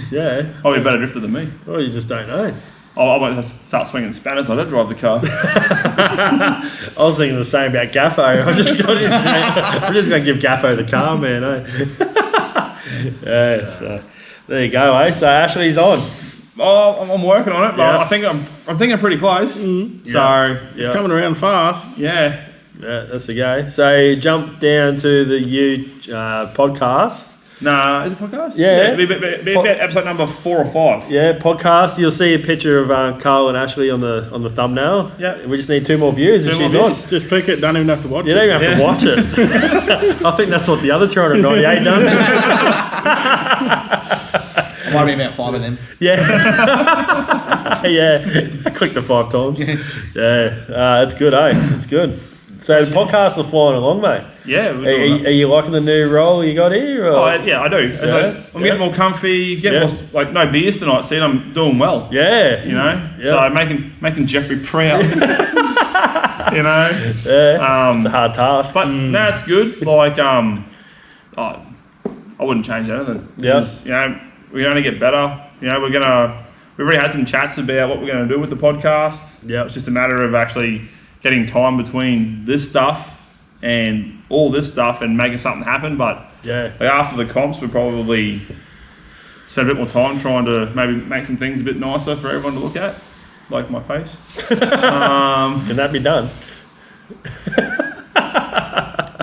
Yeah. Probably a better drifter than me. Well, you just don't know. I might have to start swinging spanners. I don't drive the car. I was thinking the same about Gaffo. I'm just going to give Gaffo the car, man. Yeah, so there you go, eh? So Ashley's on. Oh, I'm working on it, but Yeah. I think I'm pretty close. So It's coming around fast. yeah. Yeah, that's the go. So jump down to the podcast. Nah, is it podcast? Yeah. It'll be about episode number 4 or 5. Yeah, podcast. You'll see a picture of Carl and Ashley on the thumbnail. Yeah. We just need 2 more views and Two more she's on. views. Just click it, don't even have to watch You it. don't even have to watch it. I think that's what the other 298 done. It might be about 5 of them. Yeah. Yeah. I clicked it 5 times. Yeah. It's good, eh? It's good. So the podcasts are flying along, mate. Yeah. We're doing Are you liking the new role you got here? Or? that. Yeah, I do. I'm getting more comfy, getting more no beers tonight, seeing I'm doing well. Yeah. You know? Yeah. So making Jeffrey proud. You know? Yeah. It's a hard task. But no, it's good. Like I wouldn't change anything. Yeah. This is, you know, we only get better. You know, we've already had some chats about what we're going to do with the podcast. Yeah. It's just a matter of actually getting time between this stuff and all this stuff and making something happen. But Yeah. like after the comps, we probably spend a bit more time trying to maybe make some things a bit nicer for everyone to look at, like my face. Can that be done?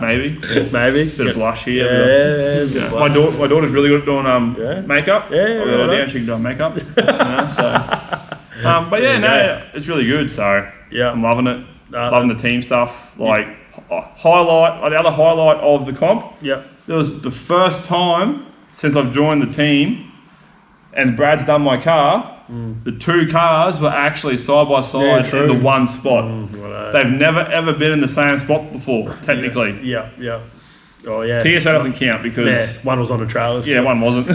Maybe. Maybe. Bit of blush here. Yeah. My daughter's really good at doing makeup. Yeah, I've got right her on. down, she can do makeup. You know, so. But yeah, no, it's really good. So Yeah. I'm loving it. Loving the team stuff. Like the other highlight of the comp. Yeah. It was the first time since I've joined the team, and Brad's done my car. The 2 cars were actually side by side in the one spot. They've never ever been in the same spot before, technically. Yeah. Yeah. Oh yeah. TSO doesn't count Yeah. because One was on the trailers. yeah, one wasn't. So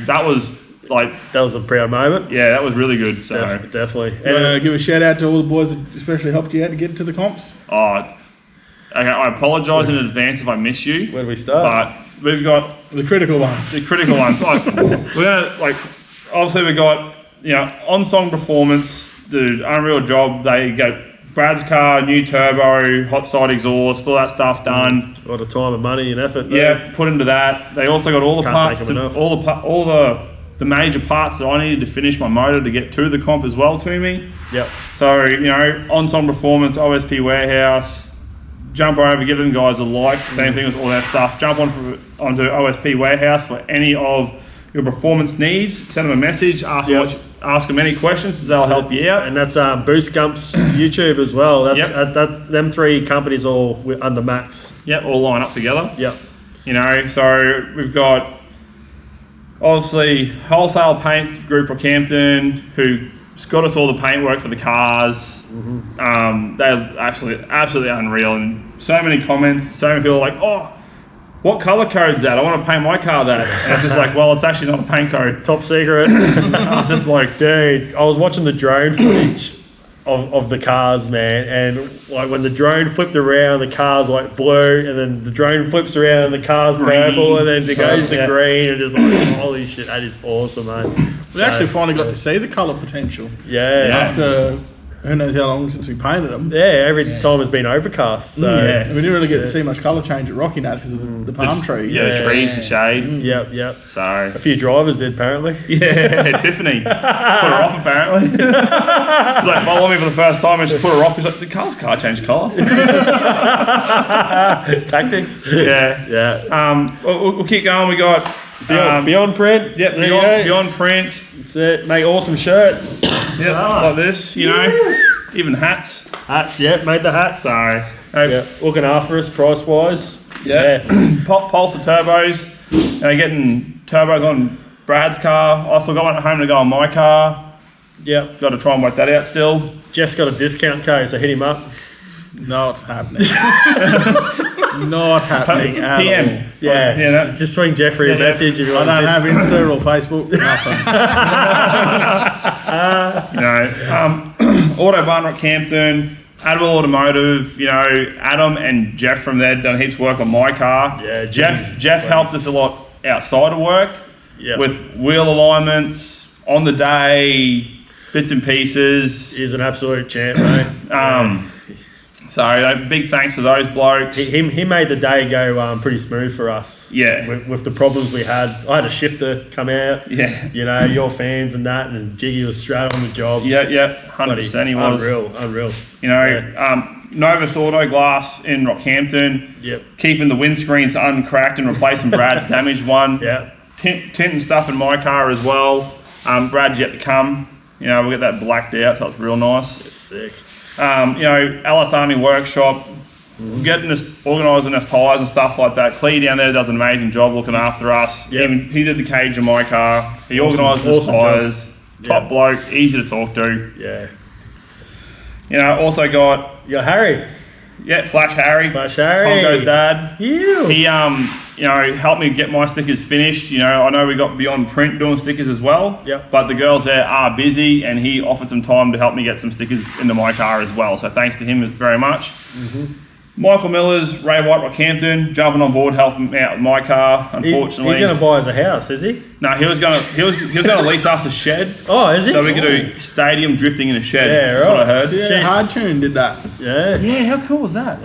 that was like, That was a proud moment. yeah, that was really good. So Definitely. You want to give a shout out to all the boys that especially helped you out to get to the comps? okay, I apologise in advance if I miss you, Where do we start? but we've got The critical ones. the critical ones. Like, we're gonna obviously we got on song performance, the unreal job. They got Brad's car, new turbo, hot side exhaust, all that stuff done. A lot of time and money and effort. Yeah, put into that. They also got all the Can't parts, thank them enough. all the major parts that I needed to finish my motor to get to the comp as well to me. Yep. So, on song performance, OSP warehouse, jump over, give them guys a like. Same thing with all that stuff. Jump onto OSP warehouse for any of your performance needs. Send them a message. Ask them any questions. They'll help you out. And that's Boost Gump's YouTube as well. That's Yep. that's them 3 companies all under Max. Yep, all line up together. Yep. So we've got obviously wholesale paint group Rockhampton, who's got us all the paintwork for the cars. They're absolutely unreal, and so many comments, so many people are like, oh, what colour code's that? I want to paint my car that. And it's just like, well, it's actually not a paint code. Top secret. I was just like, Dude, I was watching the drone footage of the cars, man, and like when the drone flipped around, the car's like blue, and then the drone flips around and the car's purple, and then it goes to green, and just like, holy shit, that is awesome, man. We actually finally got to see the colour potential. Yeah. After who knows how long since we painted them. Yeah, every time it's been overcast. So We didn't really get to see much colour change at Rocky Nats because of the palm trees. yeah, the trees, the shade. Yep. So, A few drivers did apparently. yeah, Tiffany put her off apparently. She's like, follow me for the first time, and she put her off. She's like, the car changed colour. Tactics. Yeah. We'll keep going. We got Beyond print. Yep, There you go. beyond print. That's it. Make awesome shirts. Yep, like this, you know, even hats. Hats, yeah, made the hats. So, Looking after us price wise. Pulsar turbos. Getting turbos on Brad's car. I still got one at home to go on my car. Yep. Got to try and work that out still. Jeff's got a discount code, so hit him up. Not happening. Not happening at PM. all. Yeah, just swing Jeffrey a message if you I want don't this. have Insta or Facebook. Nothing. Auto Barn Rockhampton, Adwell Automotive, Adam and Jeff from there done heaps of work on my car. Yeah, Jeff helped us a lot outside of work with wheel alignments, on the day, bits and pieces. He's an absolute champ, mate. So big thanks to those blokes. He made the day go pretty smooth for us. Yeah. With the problems we had. I had a shifter come out. Yeah. Your fans and that, and Jiggy was straight on the job. Yeah, 100% he was. Unreal. Novus Auto Glass in Rockhampton. Yep. Keeping the windscreens uncracked and replacing Brad's damaged one. Yeah. Tint and stuff in my car as well. Brad's yet to come. We'll get that blacked out, so it's real nice. It's sick. LS Army Workshop, getting us organising us tyres and stuff like that. Clee down there does an amazing job looking after us. Yep. Even he did the cage in my car. He organises awesome tyres. Top Yep. bloke, easy to talk to. Yeah. Also got Harry. Flash Harry. Flash Harry. Tongo's dad. You. He helped me get my stickers finished. I know we got Beyond Print doing stickers as well. Yep. But the girls there are busy, and he offered some time to help me get some stickers into my car as well. So thanks to him very much. Michael Miller's Ray White Rockhampton jumping on board, helping me out with my car. Unfortunately, He's going to buy us a house, is he? no, he was gonna lease us a shed. Oh, is he? So we could do stadium drifting in a shed. Yeah, That's what I heard. Yeah, Hard Tune did that. Yeah. Yeah, how cool was that?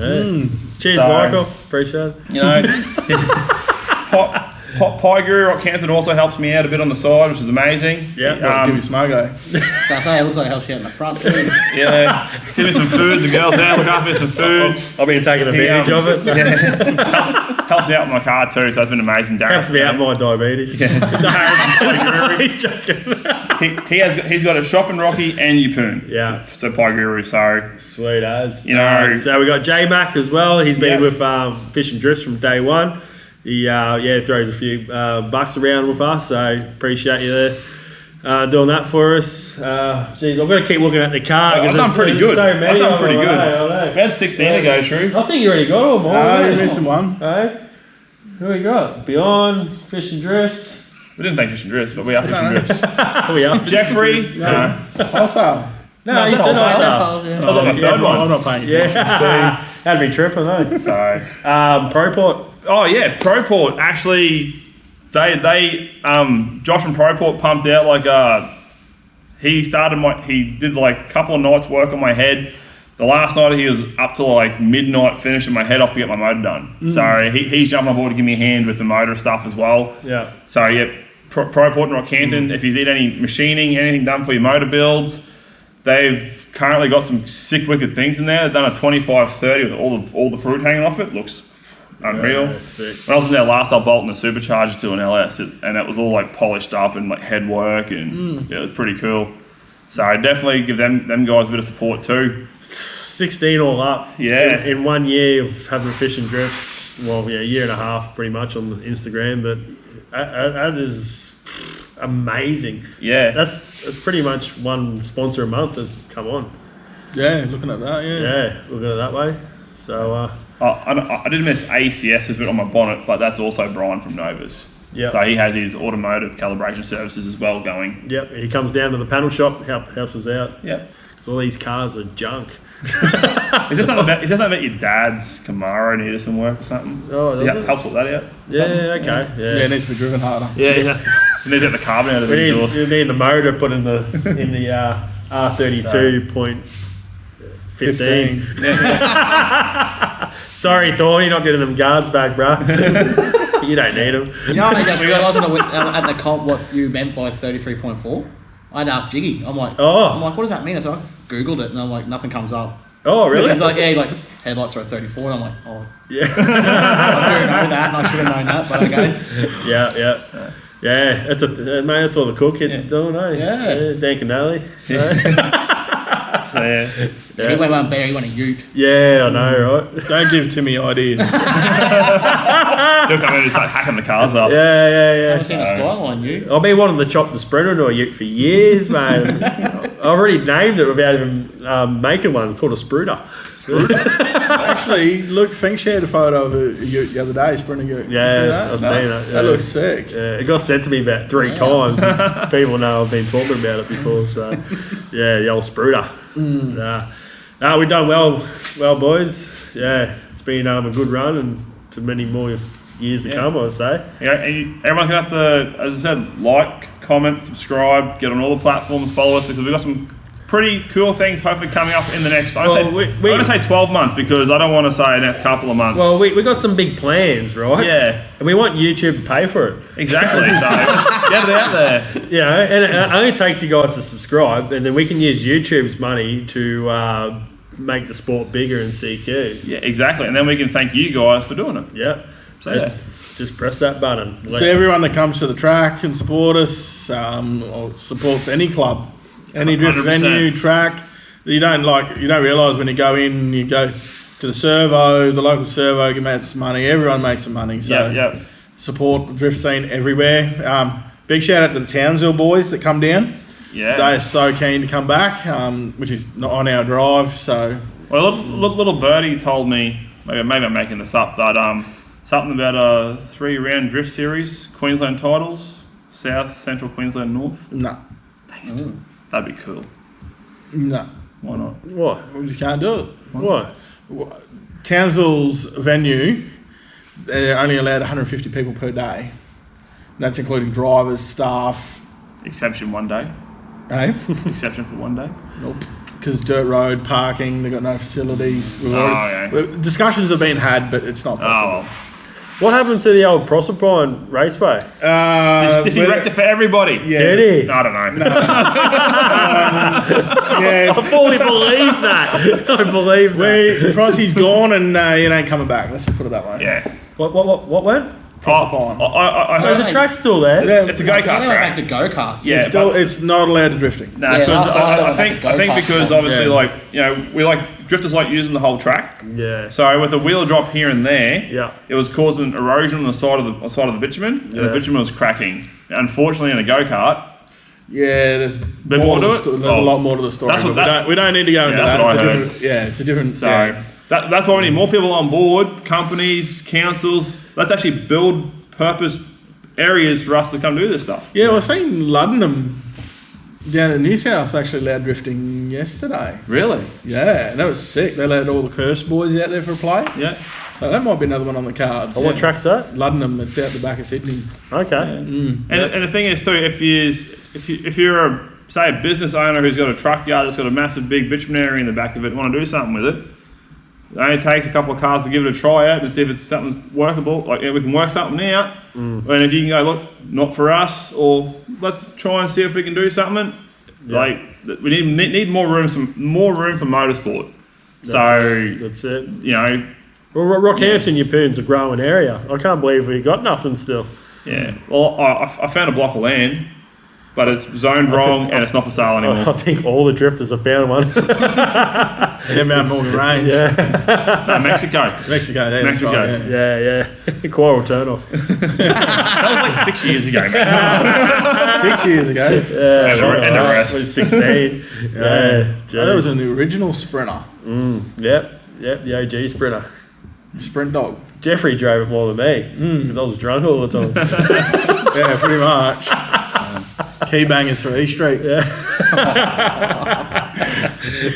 Cheers, So- Michael. Appreciate it. Pie Guru Rockhampton also helps me out a bit on the side, which is amazing. Yeah. Give me Smogo. I say, it looks like a hell shit in the front too. Yeah, send me some food. The girls there look after me some food. I've been taking advantage of it. Helps me out with my car too, so that's been amazing. Darren. Helps me out my diabetes. He's got a shop in Rocky and Yupoon. Yeah. So Pie Guru. So Sweet as. You know- So we got J-Mac as well. He's been Yeah. with Fish and Drifts from day one. He throws a few bucks around with us, so appreciate you there doing that for us. Geez, I'm going to keep looking at the car. I've 'cause done there's pretty good. So many I've done of them, pretty good. I know. we had 16 to go through. I think you already got all more. Oh, haven't you're you? missing one. Hey? Who we got? Beyond, Fish and Drifts. We didn't think Fish and Drifts, but we are Fish and Drifts. Who we are? Jeffrey. No. Wholesale. No, you it's said not Isaac. I thought my third one. I'm not paying. Yeah. Had me tripping, eh? So. Proport. Oh yeah, Proport actually. They Josh from Proport pumped out he did like a couple of nights work on my head. The last night he was up to like midnight finishing my head off to get my motor done. So he's jumping on board to give me a hand with the motor stuff as well. Yeah. So yeah, Proport and Rockhampton, if you need any machining, anything done for your motor builds, they've currently got some sick wicked things in there. They've done a 25-30 with all the fruit hanging off it. Looks unreal. Yeah, sick. When I was in there last, I was bolting a supercharger to an LS, and it was all like polished up and like head work, and it was pretty cool. So I definitely give them guys a bit of support too. 16 all up. Yeah. In 1 year of having Fish and Drifts, well, yeah, a year and a half pretty much on Instagram, but that is amazing. Yeah. That's pretty much one sponsor a month has come on. Yeah, looking at that, yeah. Yeah, looking at it that way. So, I did miss ACS's bit on my bonnet, but that's also Brian from Novus. Yep. So he has his automotive calibration services as well going. yep, he comes down to the panel shop, helps us out. Yep. Because all these cars are junk. Is this something about your dad's Camaro needed some work or something? Oh, does it? Help sort that out. Yeah, okay. Yeah, Yeah. it needs to be driven harder. Yeah, yes. You need to get the carbon out of the We exhaust. need the motor put in the R32.15. Sorry, Thor, you're not getting them guards back, bruh. You don't need them. You know, I just realised at the comp what you meant by 33.4. I'd asked Jiggy. I'm like, what does that mean? So I googled it, and I'm like, nothing comes up. Oh, really? He's like, headlights are at 34, and I'm like, oh, Yeah. I do know that, and I should have known that, but okay. Yeah. Yeah, mate, that's what the cool kids are doing, eh? Yeah. Dan Canali. So, yeah. He went one bear, he went a ute. Yeah, I know, right? Don't give Timmy ideas. He'll come in and start hacking the cars up. Yeah. Haven't seen a Skyline ute. I've been wanting to chop the Sprinter into a ute for years, mate. I've already named it without even making one, called a Spruter. Actually, look, Fink shared a photo of a ute the other day, sprinting ute. Yeah, I've seen it. Yeah. That looks sick. Yeah, it got sent to me about 3 times. People know I've been talking about it before, so yeah, the old Spruter. We've done well, boys. Yeah, it's been a good run and to many more years to come, I would say. Yeah, and everyone's gonna have to, as I said, like, comment, subscribe, get on all the platforms, follow us, because we've got some pretty cool things hopefully coming up in the next. I'm gonna say 12 months because I don't want to say next couple of months. Well, we got some big plans, right? Yeah, and we want YouTube to pay for it. exactly. So get it out there. You know, and it only takes you guys to subscribe, and then we can use YouTube's money to make the sport bigger in CQ. Yeah, exactly. And then we can thank you guys for doing it. Yeah. So Just press that button. To everyone that comes to the track and support us, or supports any club, any drift 100%. venue, track, you don't realise when you go in, you go to the servo, the local servo makes some money, everyone makes some money. So support the drift scene everywhere. Big shout out to the Townsville boys that come down. Yeah. They are so keen to come back, which is not on our drive. So, well, little birdie told me, maybe I'm making this up, that something about a 3-round drift series, Queensland titles, South, Central Queensland, North. no, That'd be cool. no, Why not? What? we just can't do it. What? Townsville's venue, they're only allowed 150 people per day. That's including drivers, staff. Exception one day. Eh? Exception for one day. Nope. Because dirt road, parking, they've got no facilities. yeah. Discussions have been had, but it's not possible. Oh, What happened to the old Proserpine Raceway? Stiffy wrecked it for everybody. Yeah. Did he? I don't know. Yeah, I fully believe that. I believe that. Prossy's gone and it ain't coming back. Let's just put it that way. Yeah. What went? Proserpine. I So heard the track's still there? Yeah, it's a go-kart They went back track. to go-karts. Yeah, it's not allowed to drifting. No, Yeah, because last time I they think went back to because go-karts. obviously, Yeah. like, you know, we like drifters like using the whole track. Yeah. So with a wheel drop here and there, Yeah. it was causing erosion on the side of the bitumen, and the Yeah. bitumen was cracking. Unfortunately, in a go-kart, Yeah, there's Bit more to it? There's a Oh. lot more to the story. That's what but we don't need to go into that's that. what I It's a heard. different- Yeah, it's a different. so yeah. that's why we need more people on board, companies, councils. Let's actually build purpose areas for us to come do this stuff. Yeah, I seen Luddenham down in New South actually allowed drifting yesterday. Really? Yeah, and that was sick. They let all the Curse boys out there for a play. Yeah. So that might be another one on the cards. What track's that? Luddenham, it's out the back of Sydney. Okay. And the thing is too, if you're a say a business owner who's got a truck yard that's got a massive big bitumen area in the back of it, want to do something with it, it only takes a couple of cars to give it a try out and see if it's something workable. Like, yeah, we can work something out. And if you can go, look, not for us, or let's try and see if we can do something. Yeah. Like, we need more room, more room for motorsport. That's it. You know, Well, Rockhampton, Yapoon's a growing area. I can't believe we got nothing still. yeah. Well, I found a block of land but it's zoned wrong and it's not for sale I anymore. think all the drifters have found one. Yeah, Mount Morgan Range. No, Mexico. Mexico. There, Mexico. That's right, yeah. Yeah. Quite a turn off. That was like 6 years ago, man. 6 years ago. Yeah, And the rest. was 16. Yeah, That was an original sprinter. Yep, the OG sprinter. Sprint dog. Jeffrey drove it more than me because I was drunk all the time. Yeah, pretty much. Key bangers for E Street.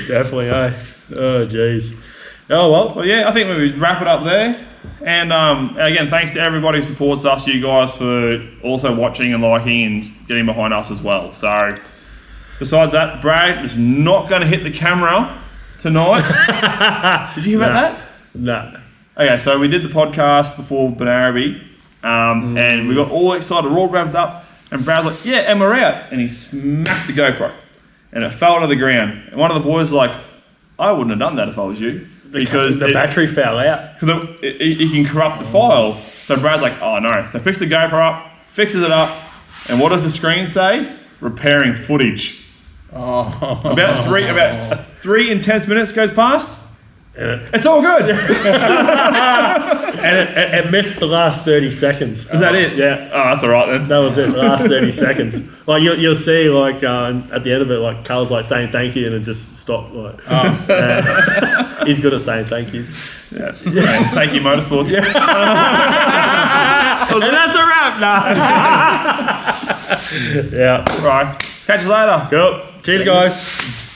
Definitely, eh? Oh, jeez. Oh, well. Well, yeah, I think we wrap it up there. And again, thanks to everybody who supports us, you guys, for also watching and liking and getting behind us as well. So, besides that, Brad is not going to hit the camera tonight. Did you hear about that? Nah. Okay, so we did the podcast before Benarabi, and we got all excited, we're all revved up, and Brad's like, yeah, and we're out. And he smacked the GoPro, and it fell to the ground. And one of the boys was like, I wouldn't have done that if I was you. Because the battery fell out. Because it can corrupt the file. So Brad's like, oh no. So picks the GoPro up, fixes it up, and what does the screen say? Repairing footage. Oh. About three intense minutes goes past. It's all good. And it missed the last 30 seconds. Is that it? Yeah. Oh, that's all right then. That was it, the last 30 seconds. Like, you'll see, like, at the end of it, like, Carl's, like, saying thank you, and it just stopped, like. He's good at saying thank yous. Yeah. Thank you, Motorsports. And that's a wrap, nah. Yeah. Right. Catch you later. Cool. Cheers, guys.